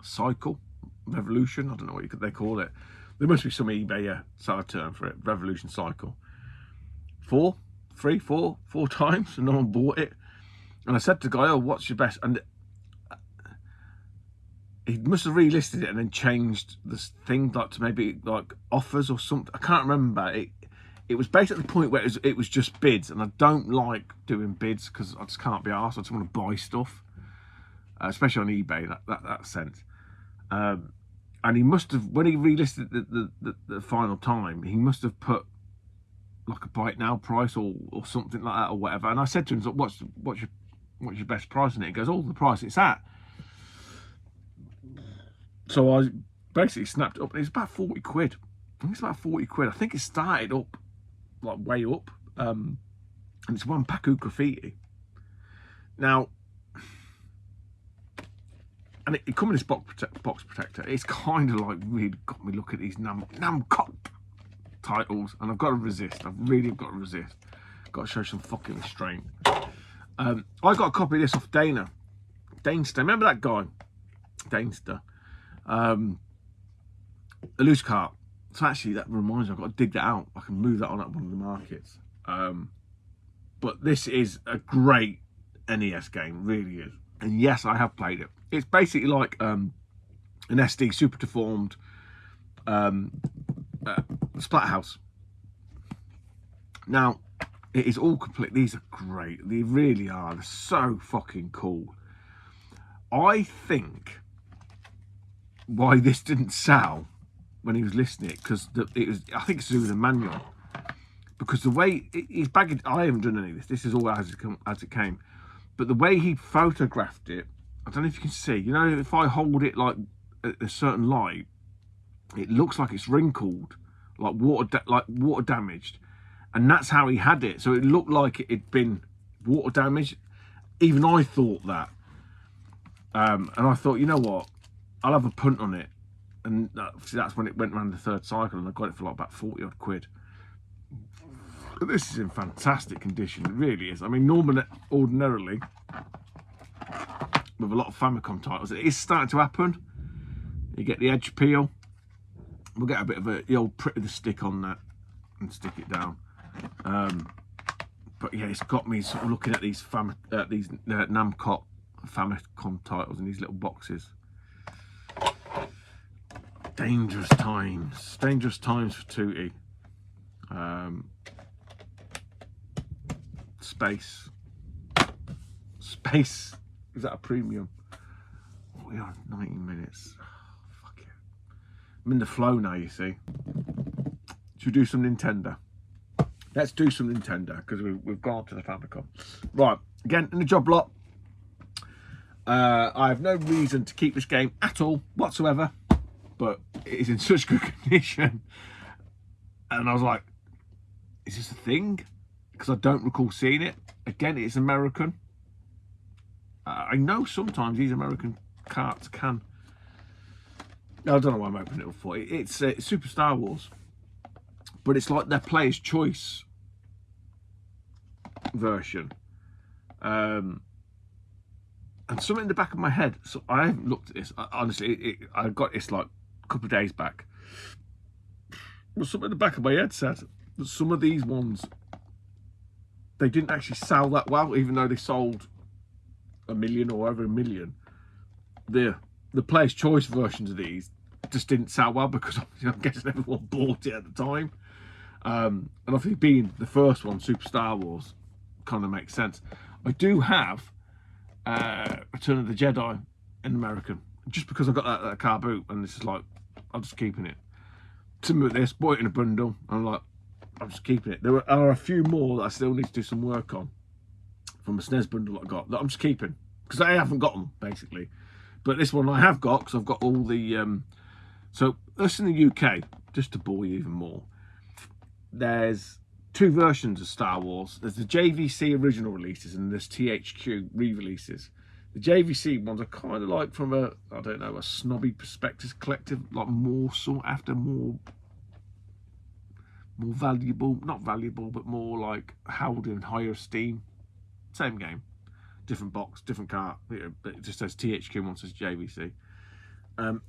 cycle, revolution, I don't know what they call it. There must be some eBay sort of term for it, revolution cycle. Four times and no one bought it. And I said to the guy, oh, what's your best? And he must have relisted it and then changed this thing, like to maybe like offers or something. I can't remember. It was basically the point where it was just bids, and I don't like doing bids because I just can't be arsed. I just want to buy stuff, especially on eBay. That sense. And he must have, when he relisted the final time, he must have put like a buy it now price or something like that or whatever. And I said to him, what's your best price on it? He goes, oh, the price it's at. So I basically snapped it up, and it's about 40 quid. I think it's about 40 quid. I think it started up, like way up. And it's one Paku Graffiti. Now, and it come in this box protector. It's kind of like really got me looking at these Namco titles, and I've got to resist. I've really got to resist. Got to show some fucking restraint. I got a copy of this off Danester. Remember that guy? Danester. A loose cart. So actually, that reminds me, I've got to dig that out. I can move that on at one of the markets. But this is a great NES game, really is. And yes, I have played it. It's basically like an SD super deformed Splathouse. Now, it is all complete. These are great. They really are. They're so fucking cool. I think why this didn't sell when he was listing it, because it was, I think it's to do with the manual, because the way he's bagged, I haven't done any of this, this is all as it came, but the way he photographed it, I don't know if you can see, you know, if I hold it like at a certain light, it looks like it's wrinkled, like water damaged, and that's how he had it. So it looked like it had been water damaged. Even I thought that, and I thought, you know what, I'll have a punt on it. And that's when it went around the third cycle, and I got it for like about 40 odd quid. But this is in fantastic condition, it really is. I mean, ordinarily, with a lot of Famicom titles, it is starting to happen. You get the edge peel. We'll get a bit of the old prick of the stick on that and stick it down. But yeah, it's got me sort of looking at these Namco Famicom titles in these little boxes. Dangerous times for Tootie. Space, is that a premium? Oh, we are 19 minutes. Oh, fuck it. I'm in the flow now, you see. Should we do some Nintendo? Let's do some Nintendo, because we've gone to the Famicom. Right, again, in the job lot. I have no reason to keep this game at all whatsoever, but it is in such good condition. And I was like, is this a thing? Because I don't recall seeing it. Again, it's American. I know sometimes these American carts can. I don't know why I'm opening it up for. It's Super Star Wars, but it's like their Player's Choice version. And something in the back of my head, so I haven't looked at this, honestly, I got this like a couple of days back. But something in the back of my head said that some of these ones, they didn't actually sell that well, even though they sold 1 million or over 1 million. The Player's Choice versions of these just didn't sell well because I'm guessing everyone bought it at the time. And obviously being the first one, Super Star Wars, kind of makes sense. I do have Return of the Jedi in American, just because I got that car boot, and this is like, I'm just keeping it. Similar with this, bought it in a bundle, and I'm like, I'm just keeping it. There are a few more that I still need to do some work on from a SNES bundle that I got, that I'm just keeping, because I haven't got them, basically. But this one I have got, because I've got all the... So, us in the UK, just to bore you even more, there's 2 versions of Star Wars. There's the JVC original releases, and there's THQ re-releases. The JVC ones are kind of like, from a, I don't know, a snobby perspective collective, like more sought after, more valuable, not valuable, but more like held in higher esteem. Same game, different box, different car. It just says THQ, one says JVC.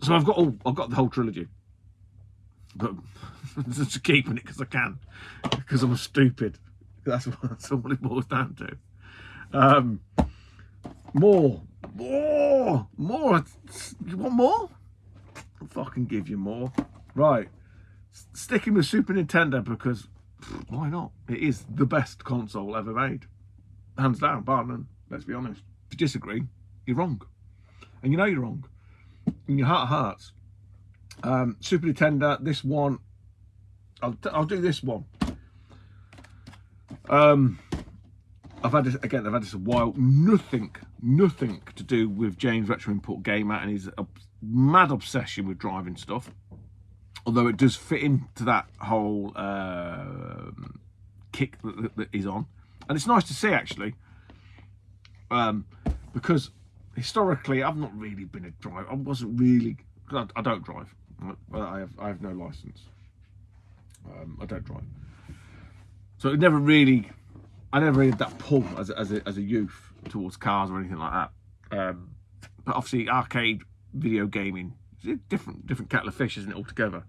So I've got the whole trilogy, but I'm just keeping it because I can, because I'm stupid. That's what it boils down to. More. You want more? I'll fucking give you more. Right. Sticking with Super Nintendo, because why not? It is the best console ever made. Hands down, bar none. Let's be honest. If you disagree, you're wrong. And you know you're wrong. In your heart of hearts. Super Nintendo, this one, I'll do this one. I've had this a while. Nothing to do with James Retro Import Gamer and his mad obsession with driving stuff. Although it does fit into that whole kick that he's on, and it's nice to see actually, because historically I've not really been a driver. I wasn't really. I don't drive. I have no license. I don't drive, so it never really. I never had that pull as a youth towards cars or anything like that. But obviously, arcade video gaming is a different kettle of fish, isn't it, altogether?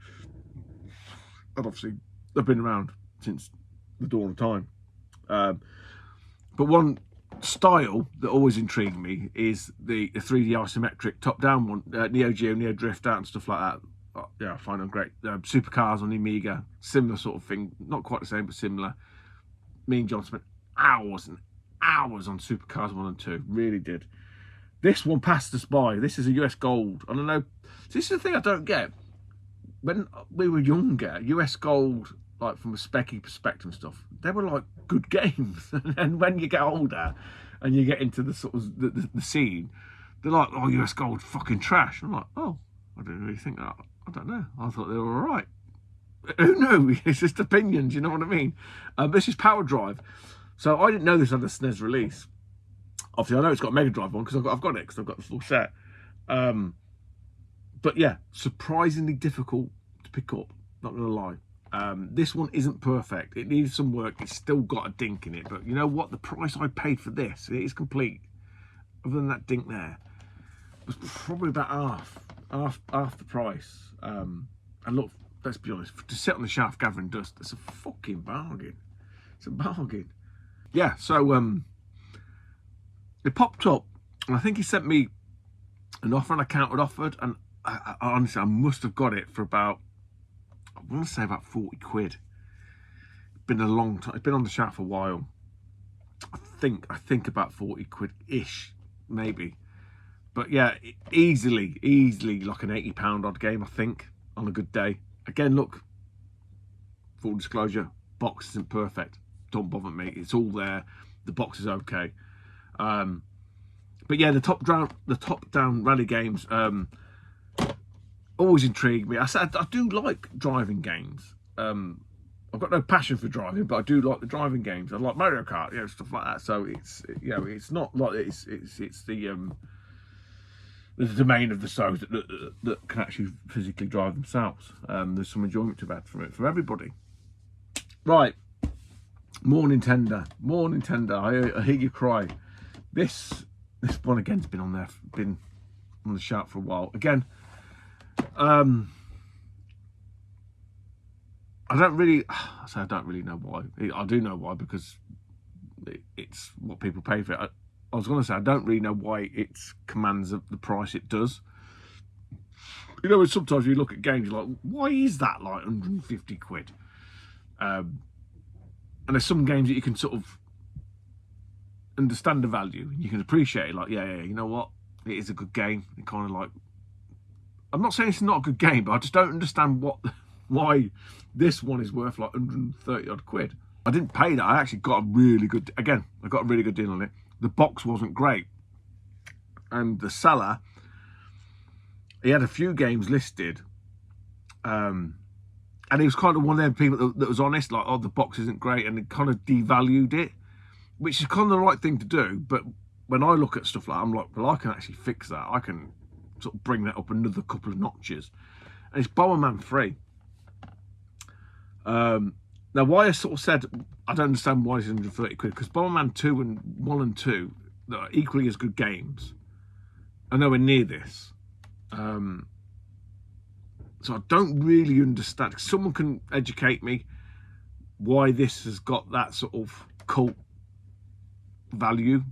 And obviously, I've been around since the dawn of time. But one style that always intrigued me is the 3D isometric top-down one, Neo Geo, Neo Drift Out and stuff like that. Yeah, I find them great. Supercars on the Amiga, similar sort of thing. Not quite the same, but similar. Me and John spent hours and hours on Supercars 1 and 2. Really did. This one passed us by. This is a US Gold. I don't know. This is the thing I don't get. When we were younger, US Gold, like from a specky perspective and stuff, they were like good games. And when you get older and you get into the sort of the scene, they're like, oh, US Gold fucking trash. I'm like, oh, I didn't really think that. I don't know. I thought they were all right. Who knew? It's just opinions, you know what I mean? This is Power Drive. So I didn't know this had a SNES release. Obviously, I know it's got a Mega Drive on because I've got it, because I've got the full set. But yeah, surprisingly difficult to pick up, not going to lie. This one isn't perfect. It needs some work. It's still got a dink in it. But you know what? The price I paid for this, it is complete. Other than that dink there, was probably about half the price. And look, let's be honest, to sit on the shaft gathering dust, it's a fucking bargain. It's a bargain. Yeah, so it popped up, and I think he sent me an offer, and I countered offered, and I honestly, I must have got it for about, I want to say about 40 quid. It's been a long time. It's been on the shaft for a while. I think about 40 quid-ish, maybe. But yeah, easily like an £80 odd game, I think, on a good day. Again, look, full disclosure, box isn't perfect. Don't bother me. It's all there. The box is okay. But yeah, the top down rally games always intrigue me. I do like driving games. I've got no passion for driving, but I do like the driving games. I like Mario Kart, you know, stuff like that. So it's, you know, it's not like it's the domain of the souls that can actually physically drive themselves. There's some enjoyment to be had from it for everybody. Right, more Nintendo. I hear you cry. This one again's been on the shelf for a while. Again, I don't really know why. I do know why, because it's what people pay for it. I was going to say I don't really know why it commands the price it does. You know, sometimes you look at games, you're like, why is that like 150 quid? And there's some games that you can sort of understand the value, and you can appreciate it. Like, yeah, you know what? It is a good game. It kind of like, I'm not saying it's not a good game, but I just don't understand why this one is worth like 130 odd quid. I didn't pay that. I actually got a really good, again, I got a really good deal on it. The box wasn't great. And the seller, he had a few games listed. And he was kind of one of them people that was honest, like, oh, the box isn't great, and it kind of devalued it, which is kind of the right thing to do. But when I look at stuff like that, I'm like, well, I can actually fix that. I can sort of bring that up another couple of notches. And it's Bomberman 3. Now, why I sort of said I don't understand why it's 130 quid, because Bomberman 2 and 1 and 2 that are equally as good games are nowhere near this. So I don't really understand. Someone can educate me why this has got that sort of cult value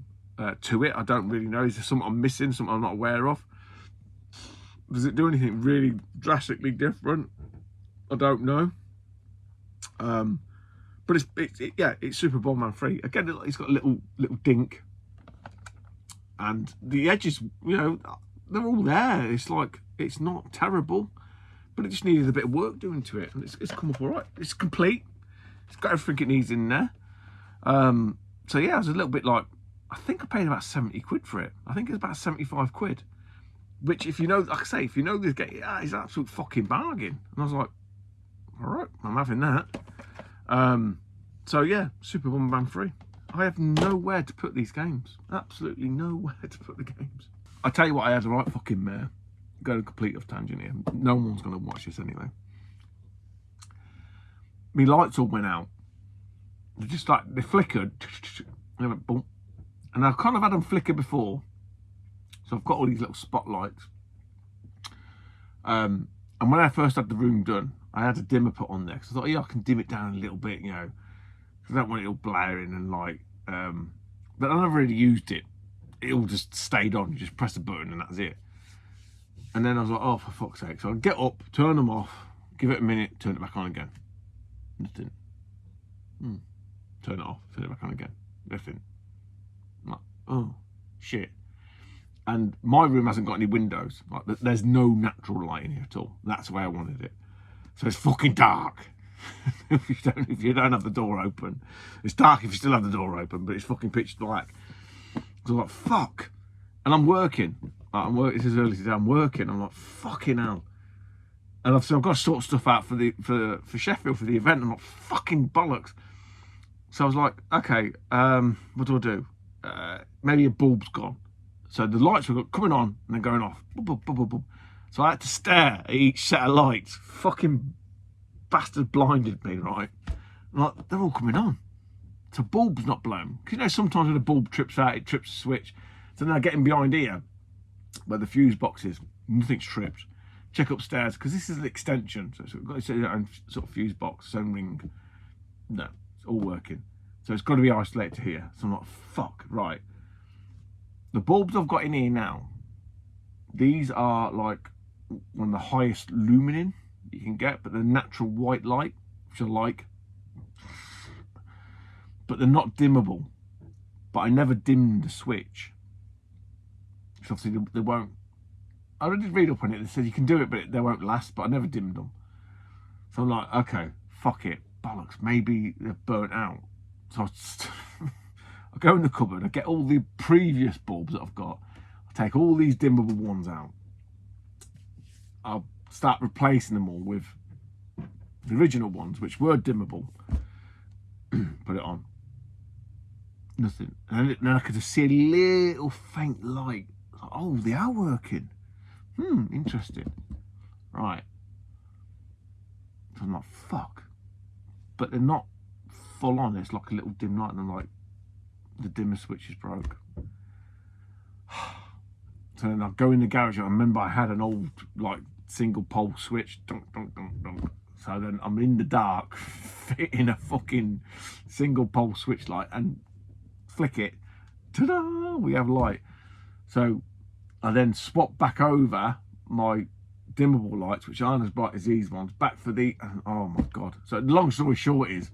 to it. I don't really know. Is there something I'm missing, something I'm not aware of? Does it do anything really drastically different? I don't know. But it's Super Bomberman 3. Again, it's got a little dink, and the edges, you know, they're all there. It's like, it's not terrible, but it just needed a bit of work doing to it, and it's come up all right. It's complete. It's got everything it needs in there. So yeah, I was a little bit like, I think I paid about 70 quid for it. I think it's about 75 quid, which, if you know, like I say, if you know this game, it's an absolute fucking bargain. And I was like, all right, I'm having that. So yeah, Super Bomberman 3. I have nowhere to put these games. Absolutely nowhere to put the games. I tell you what, I had a right fucking mare. Go complete off tangent here. No one's going to watch this anyway. My lights all went out. They just like, they flickered. They went boom. And I've kind of had them flicker before. So I've got all these little spotlights. And when I first had the room done, I had a dimmer put on there, because I thought, yeah, I can dim it down a little bit, you know, because I don't want it all blaring and like, but I never really used it. It all just stayed on. You just press the button and that's it. And then I was like, oh, for fuck's sake. So I'd get up, turn them off, give it a minute, turn it back on again. Nothing. Turn it off, turn it back on again. Nothing. I'm like, oh, shit. And my room hasn't got any windows. Like, there's no natural light in here at all. That's the way I wanted it. So it's fucking dark. if you don't have the door open. It's dark if you still have the door open, but it's fucking pitch black. So I'm like, fuck. And I'm working. This is early today. I'm working. I'm like, fucking hell. And I've got to sort stuff out for Sheffield for the event. I'm like, fucking bollocks. So I was like, okay, what do? Maybe a bulb's gone. So the lights were coming on and then going off. Boop, boop, boop, boop, boop. So I had to stare at each set of lights. Fucking bastard blinded me, right? Like, they're all coming on. So bulb's not blown. Because, you know, sometimes when a bulb trips out, it trips the switch. So now getting behind here, where the fuse box is, nothing's tripped. Check upstairs, because this is an extension. So it's got its own sort of fuse box, its own ring. No, it's all working. So it's got to be isolated to here. So I'm like, fuck, right. The bulbs I've got in here now, these are like one of the highest luminating you can get, but they're natural white light, which I like. But they're not dimmable. But I never dimmed the switch. Because obviously they won't. I did read up on it. They said you can do it, but they won't last. But I never dimmed them. So I'm like, okay, fuck it, bollocks. Maybe they're burnt out. So I go in the cupboard. I get all the previous bulbs that I've got. I take all these dimmable ones out. I'll start replacing them all with the original ones, which were dimmable. Put it on. Nothing. And then I could just see a little faint light. Oh, they are working. Interesting. Right. So I'm like, fuck. But they're not full on. It's like a little dim light, and I'm like, the dimmer switch is broke. So then I go in the garage. I remember I had an old like single pole switch. Dunk, dunk, dunk, dunk. So then I'm in the dark, fitting a fucking single pole switch light and flick it. Ta-da! We have light. So I then swap back over my dimmable lights, which aren't as bright as these ones, back for the, oh my God. So the long story short is,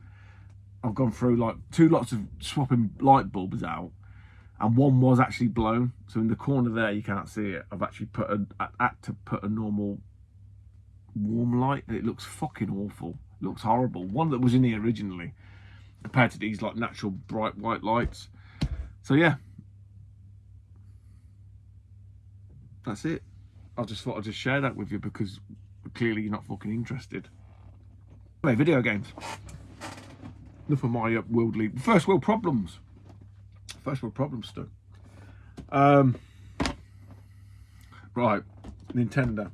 I've gone through like 2 lots of swapping light bulbs out, and one was actually blown. So in the corner there, you can't see it. I've actually had to put a normal warm light, and it looks fucking awful. It looks horrible. One that was in here originally, compared to these like natural bright white lights. So yeah, that's it. I just thought I'd just share that with you because clearly you're not fucking interested. Anyway, video games. Enough of my worldly first world problems. First world problems stuff. Right, Nintendo.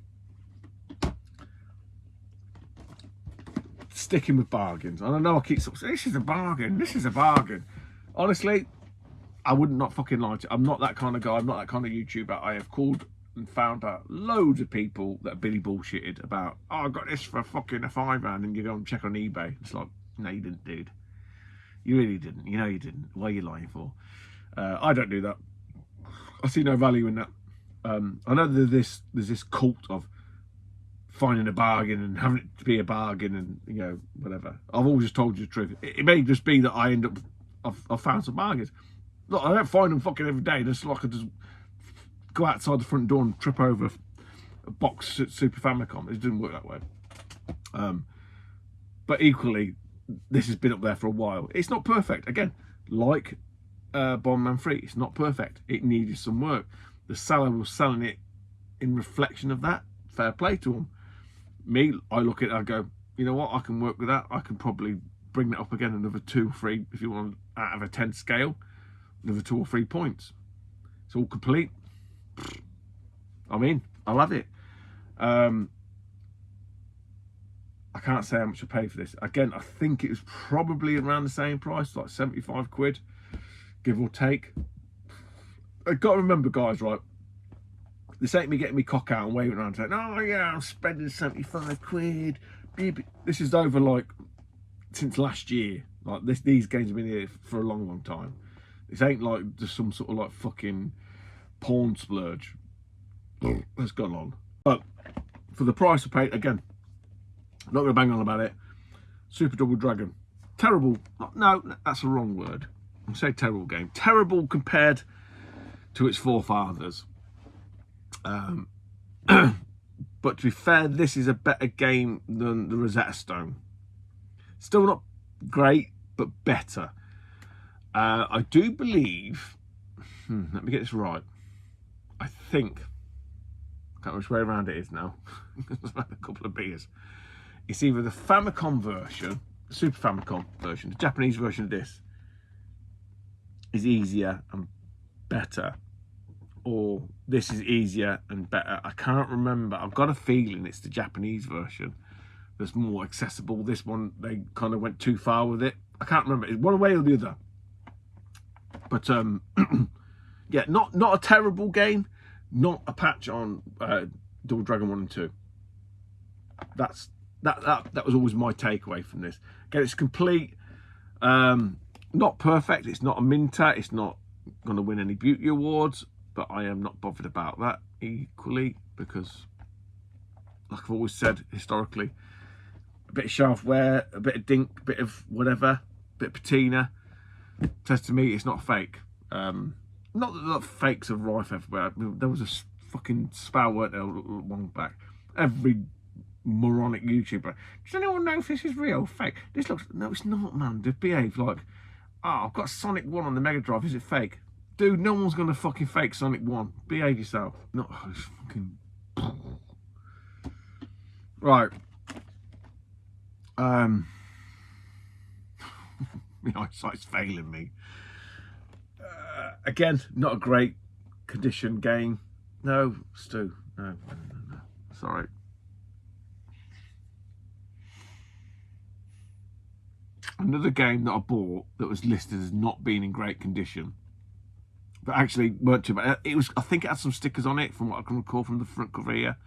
Sticking with bargains. And I know I keep saying, this is a bargain, this is a bargain. Honestly, I wouldn't not fucking lie to you. I'm not that kind of guy. I'm not that kind of YouTuber. I have called and found out loads of people that Billy bullshitted about, oh, I got this for fucking a £5, and you go and check on eBay. It's like, no, you didn't, dude. You really didn't. You know you didn't. What are you lying for? I don't do that. I see no value in that. I know there's this cult of finding a bargain and having it to be a bargain, and you know, whatever. I've always just told you the truth. It may just be that I end up, I've found some bargains. Look, I don't find them fucking every day. It's like I just go outside the front door and trip over a box at Super Famicom. It didn't work that way. But equally, this has been up there for a while. It's not perfect. Again, like Bomberman 3, it's not perfect. It needed some work. The seller was selling it in reflection of that. Fair play to them. Me, I look at it, I go, you know what, I can work with that. I can probably bring that up again another 2 or 3, if you want, out of a 10 scale, another 2 or 3 points. It's all complete. I'm in. I love it. I can't say how much I paid for this. Again, I think it was probably around the same price, like 75 quid, give or take. I've got to remember, guys, right? This ain't me getting me cock out and waving around saying, oh yeah, I'm spending 75 quid. This is over like since last year. Like these games have been here for a long, long time. This ain't like just some sort of like fucking porn splurge that's gone on. But for the price I paid, again, I'm not going to bang on about it. Super Double Dragon. Terrible. No, that's the wrong word. I'm saying terrible game. Terrible compared to its forefathers. But to be fair, this is a better game than the Rosetta Stone. Still not great, but better. I do believe, let me get this right. I think, I can't know which way around it is now. I've had a couple of beers. It's either the Famicom version, the Super Famicom version, the Japanese version of this is easier and better, or this is easier and better. I can't remember. I've got a feeling it's the Japanese version that's more accessible. This one, they kind of went too far with it. I can't remember. It's one way or the other. But yeah, not a terrible game. Not a patch on Double Dragon 1 and 2. That was always my takeaway from this. Again, it's complete. Not perfect. It's not a minter. It's not going to win any beauty awards. But I am not bothered about that equally, because, like I've always said, historically, a bit of sharpware, a bit of dink, a bit of whatever, a bit of patina, says to me it's not fake. Not that fakes are rife everywhere. There was a fucking spell, weren't there, long back. Every moronic YouTuber, does anyone know if this is real, fake? This looks, no, it's not, man. Just behave like, oh, I've got Sonic 1 on the Mega Drive, is it fake? Dude, no one's gonna fucking fake Sonic 1. Behave yourself. Not fucking. Right. My eyesight's failing me. Again, not a great condition game. No, Stu. No. Sorry. Another game that I bought that was listed as not being in great condition. but actually weren't too bad. It was, I think it had some stickers on it from what I can recall from the front cover here.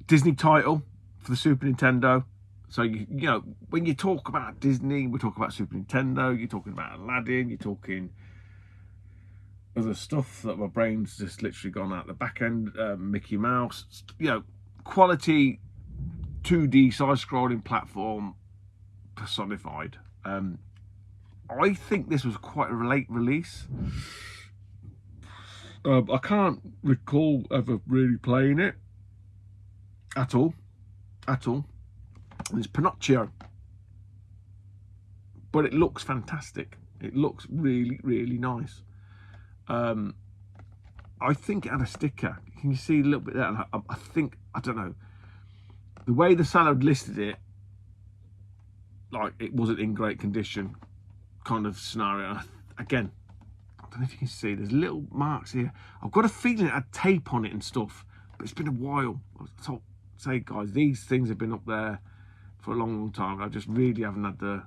Disney title for the Super Nintendo. So, you know, when you talk about Disney, we're talking about Super Nintendo, you're talking about Aladdin, you're talking other stuff that my brain's just literally gone out the back end. Mickey Mouse, you know, quality 2D side-scrolling platform personified. I think this was quite a late release. I can't recall ever really playing it at all. And it's Pinocchio, but it looks fantastic. It looks really, really nice. I think it had a sticker. Can you see a little bit there? I think, I don't know, the way the seller listed it, like it wasn't in great condition kind of scenario. Again, I don't know if you can see, there's little marks here. I've got a feeling it had tape on it and stuff, but it's been a while. So say, guys, these things have been up there for a long, long time. I just really haven't had the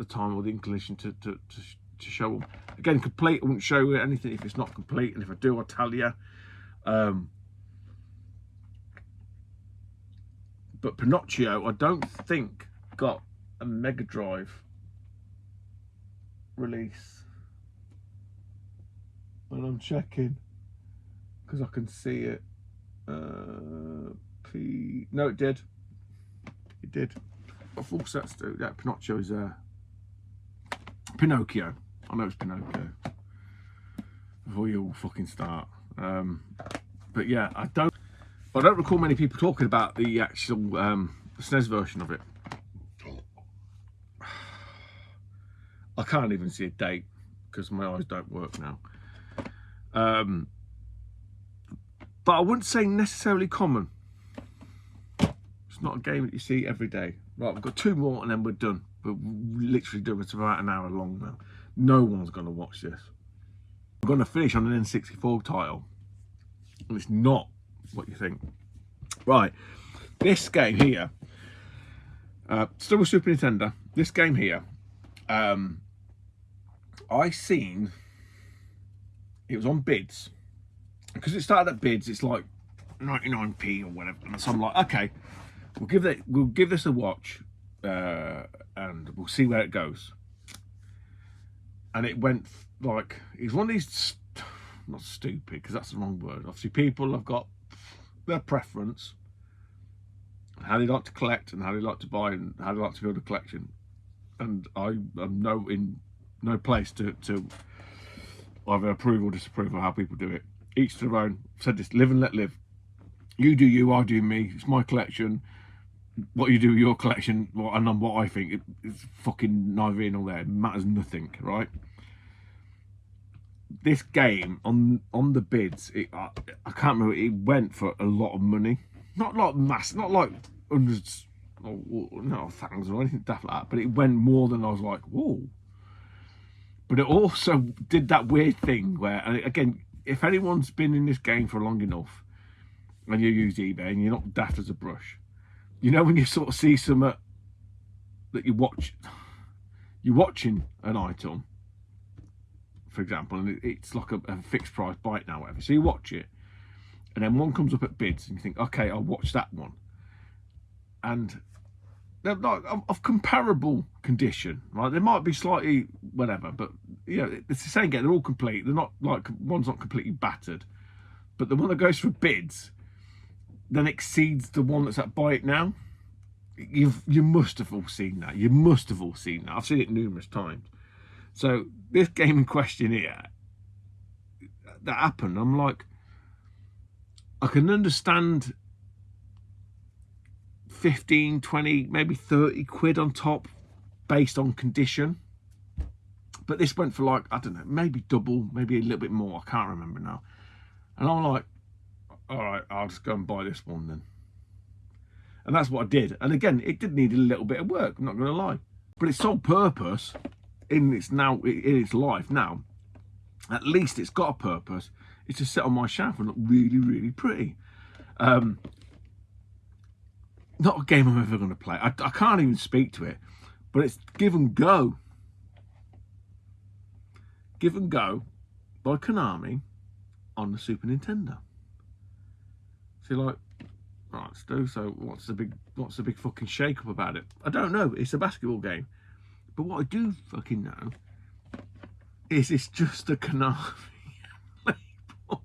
time or the inclination to show them. Again, complete, I wouldn't show you anything if it's not complete, and if I do, I'll tell you. But Pinocchio, I don't think got a Mega Drive release. And I'm checking because I can see it. No, it did. It did. A full sets do. Yeah, Pinocchio is Pinocchio. I know it's Pinocchio. Before you all fucking start. But yeah, I don't recall many people talking about the actual SNES version of it. I can't even see a date because my eyes don't work now. But I wouldn't say necessarily common. It's not a game that you see every day. Right, we've got two more and then we're done. We're literally done. It's about an hour long now. No one's going to watch this. We're going to finish on an N64 title. And it's not what you think. Right, this game here, still with Super Nintendo, this game here, I seen, it was on bids. Because it started at bids, it's like 99p or whatever. And so I'm like, okay, we'll give this a watch, and we'll see where it goes. And it went like, it's one of these, not stupid, because that's the wrong word. Obviously, people have got their preference, how they like to collect, and how they like to buy, and how they like to build a collection. And I am in no place to either approve or disapprove of how people do it. Each to their own. I've said this, live and let live. You do you, I do me. It's my collection. What you do with your collection, and what I think, it's fucking neither here nor there. It matters nothing, right? This game on the bids, I can't remember. It went for a lot of money, not like hundreds, or no thousands or anything like that. But it went more than I was like, whoa. But it also did that weird thing where, and again, if anyone's been in this game for long enough, and you use eBay and you're not daft as a brush, you know when you sort of see some that you're watching an item, for example, and it's like a fixed price bite now, whatever. So you watch it, and then one comes up at bids, and you think, okay, I'll watch that one. And they're like of comparable condition, right? They might be slightly whatever, but you know, it's the same game. They're all complete. They're not like, one's not completely battered, but the one that goes for bids then exceeds the one that's at buy it now. You must have all seen that. You must have all seen that. I've seen it numerous times. So this game in question here, that happened. I'm like, I can understand 15, 20, maybe 30 quid on top based on condition. But this went for like, I don't know, maybe double, maybe a little bit more. I can't remember now. And I'm like, all right, I'll just go and buy this one then. And that's what I did. And again, it did need a little bit of work, I'm not going to lie. But its sole purpose in its life now, at least it's got a purpose. It's to sit on my shelf and look really, really pretty. Not a game I'm ever going to play. I can't even speak to it, but it's give and go. Give and Go by Konami on the Super Nintendo. So you're like, right, Stu, so what's the big fucking shake up about it? I don't know. It's a basketball game. But what I do fucking know is it's just a Konami label.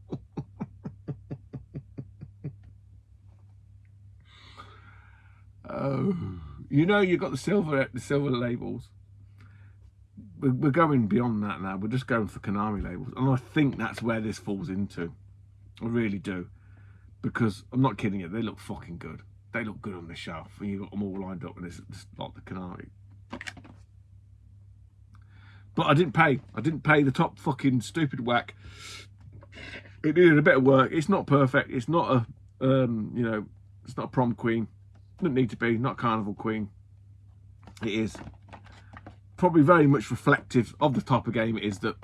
Oh, you know, you've got the silver labels. We're going beyond that now. We're just going for Konami labels, and I think that's where this falls into. I really do, because I'm not kidding you. They look fucking good. They look good on the shelf, and you got them all lined up, and it's like the Konami. But I didn't pay. I didn't pay the top fucking stupid whack. It needed a bit of work. It's not perfect. It's not a you know, it's not a prom queen. Doesn't need to be. Not a carnival queen. It is probably very much reflective of the type of game it is. That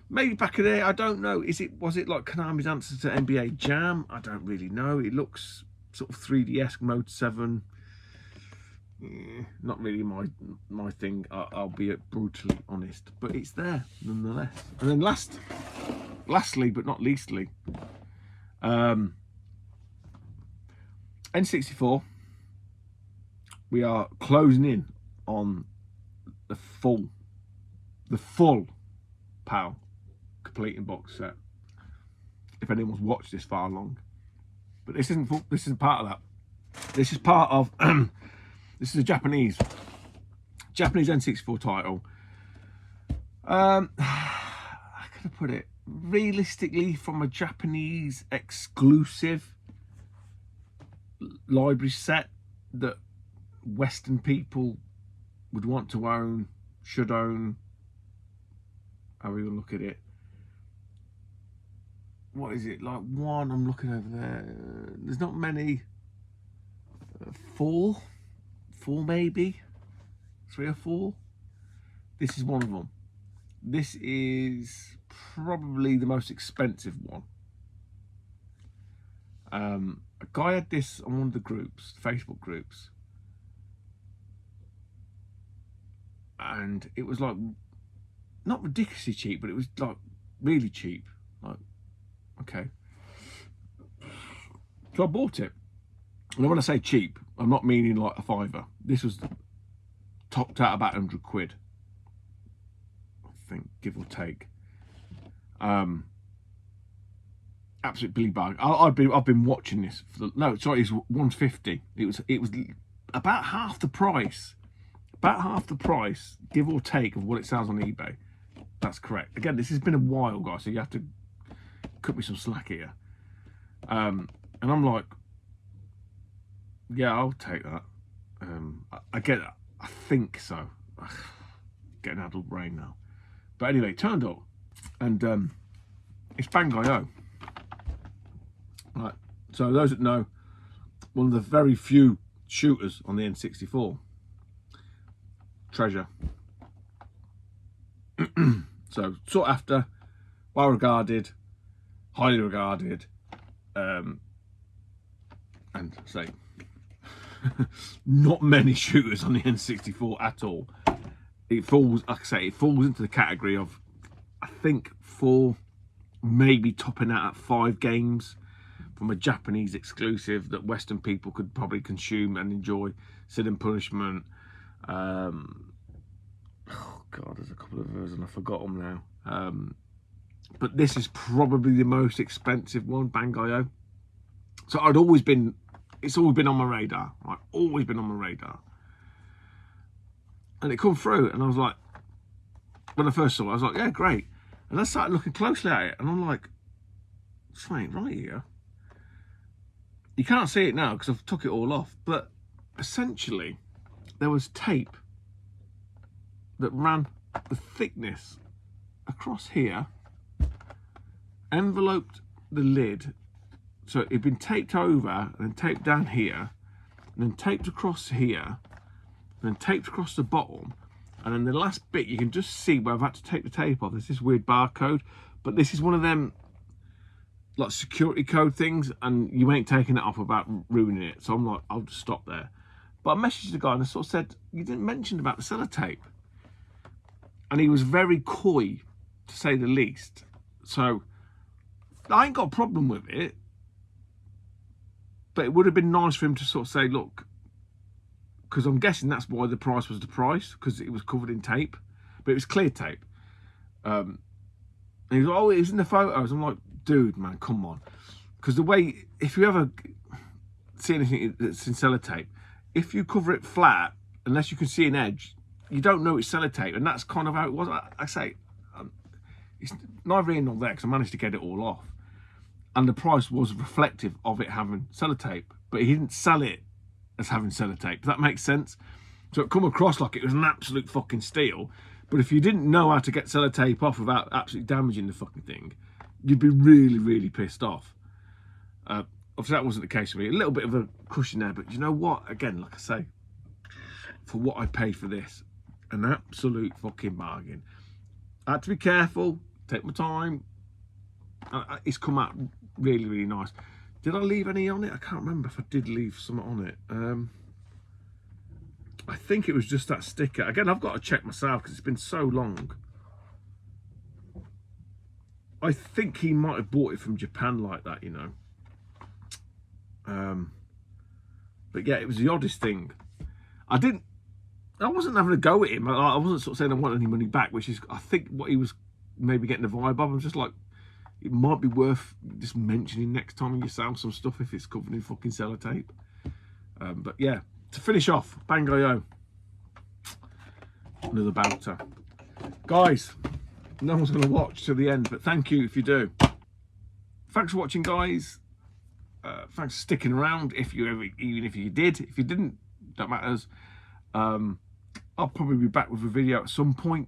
maybe back in there, I don't know. Was it like Konami's answer to NBA Jam? I don't really know. It looks sort of 3DS Mode 7. Not really my thing. I'll be brutally honest, but it's there nonetheless. And then lastly but not leastly, N64. We are closing in on the full PAL completing box set. If anyone's watched this far along, but this isn't full, this isn't part of that. This is part of this is a Japanese N64 title. How can I put it? Realistically, from a Japanese exclusive library set that Western people would want to own, should own. How are we gonna look at it? What is it, like one? I'm looking over there. There's not many. Four maybe, 3 or 4. This is one of them. This is probably the most expensive one. A guy had this on one of the groups, Facebook groups, and it was like not ridiculously cheap, but it was like really cheap. Like, okay, so I bought it. And when I say cheap, I'm not meaning like a £5. This was topped out about 100 quid, I think, give or take. Absolute Billy Bug. I've been watching this for the, no, sorry, it's 150. It was about half the price, give or take, of what it sells on eBay. That's correct. Again, this has been a while, guys, so you have to cut me some slack here. And I'm like, yeah, I'll take that. I get it. I think so. Ugh, getting out of brain now. But anyway, turned up, and it's Bang.io. Right. So those that know, one of the very few shooters on the N64. Treasure. So sought after, well regarded, highly regarded, and say not many shooters on the N64 at all. It falls, like I say, it falls into the category of, I think, 4, maybe topping out at 5 games from a Japanese exclusive that Western people could probably consume and enjoy. Sin and Punishment. Oh God, there's a couple of others and I forgot them now. But this is probably the most expensive one, Bang.io. So it's always been on my radar. Right? Always been on my radar. And it come through, and I was like, when I first saw it, I was like, yeah, great. And I started looking closely at it, and I'm like, something ain't right here. You can't see it now because I've took it all off, but essentially there was tape that ran the thickness across here, enveloped the lid, so it'd been taped over and then taped down here, and then taped across here, and then taped across the bottom, and then the last bit you can just see where I've had to take the tape off. There's this weird barcode, but this is one of them like security code things, and you ain't taking it off without ruining it. So I'm like, I'll just stop there. But I messaged the guy and I sort of said, you didn't mention about the sellotape. And he was very coy to say the least. So I ain't got a problem with it, but it would have been nice for him to sort of say, look, because I'm guessing that's why the price was the price, because it was covered in tape, but it was clear tape. And he was like, oh, it was in the photos. I'm like, dude, man, come on. Because the way, if you ever see anything that's in sellotape, if you cover it flat, unless you can see an edge, you don't know it's sellotape. And that's kind of how it was. I say, it's neither here nor there, because I managed to get it all off. And the price was reflective of it having sellotape, but he didn't sell it as having sellotape. Does that make sense? So it come across like it was an absolute fucking steal. But if you didn't know how to get sellotape off without absolutely damaging the fucking thing, you'd be really, really pissed off. Obviously, that wasn't the case for me. A little bit of a cushion there, but you know what? Again, like I say, for what I paid for this, an absolute fucking bargain. I had to be careful, take my time. It's come out really, really nice. Did I leave any on it? I can't remember if I did leave some on it. I think it was just that sticker. Again, I've got to check myself because it's been so long. I think he might have bought it from Japan like that, you know. But yeah, it was the oddest thing. I wasn't having a go at him. I wasn't sort of saying I want any money back, which is, I think, what he was maybe getting the vibe of. I'm just like, it might be worth just mentioning next time you sell some stuff if it's covered in fucking sellotape. But yeah, to finish off, Bango-Yo. Another belter. Guys, no one's going to watch till the end, but thank you if you do. Thanks for watching, guys. Thanks for sticking around. Even if you did, if you didn't, that matters. I'll probably be back with a video at some point.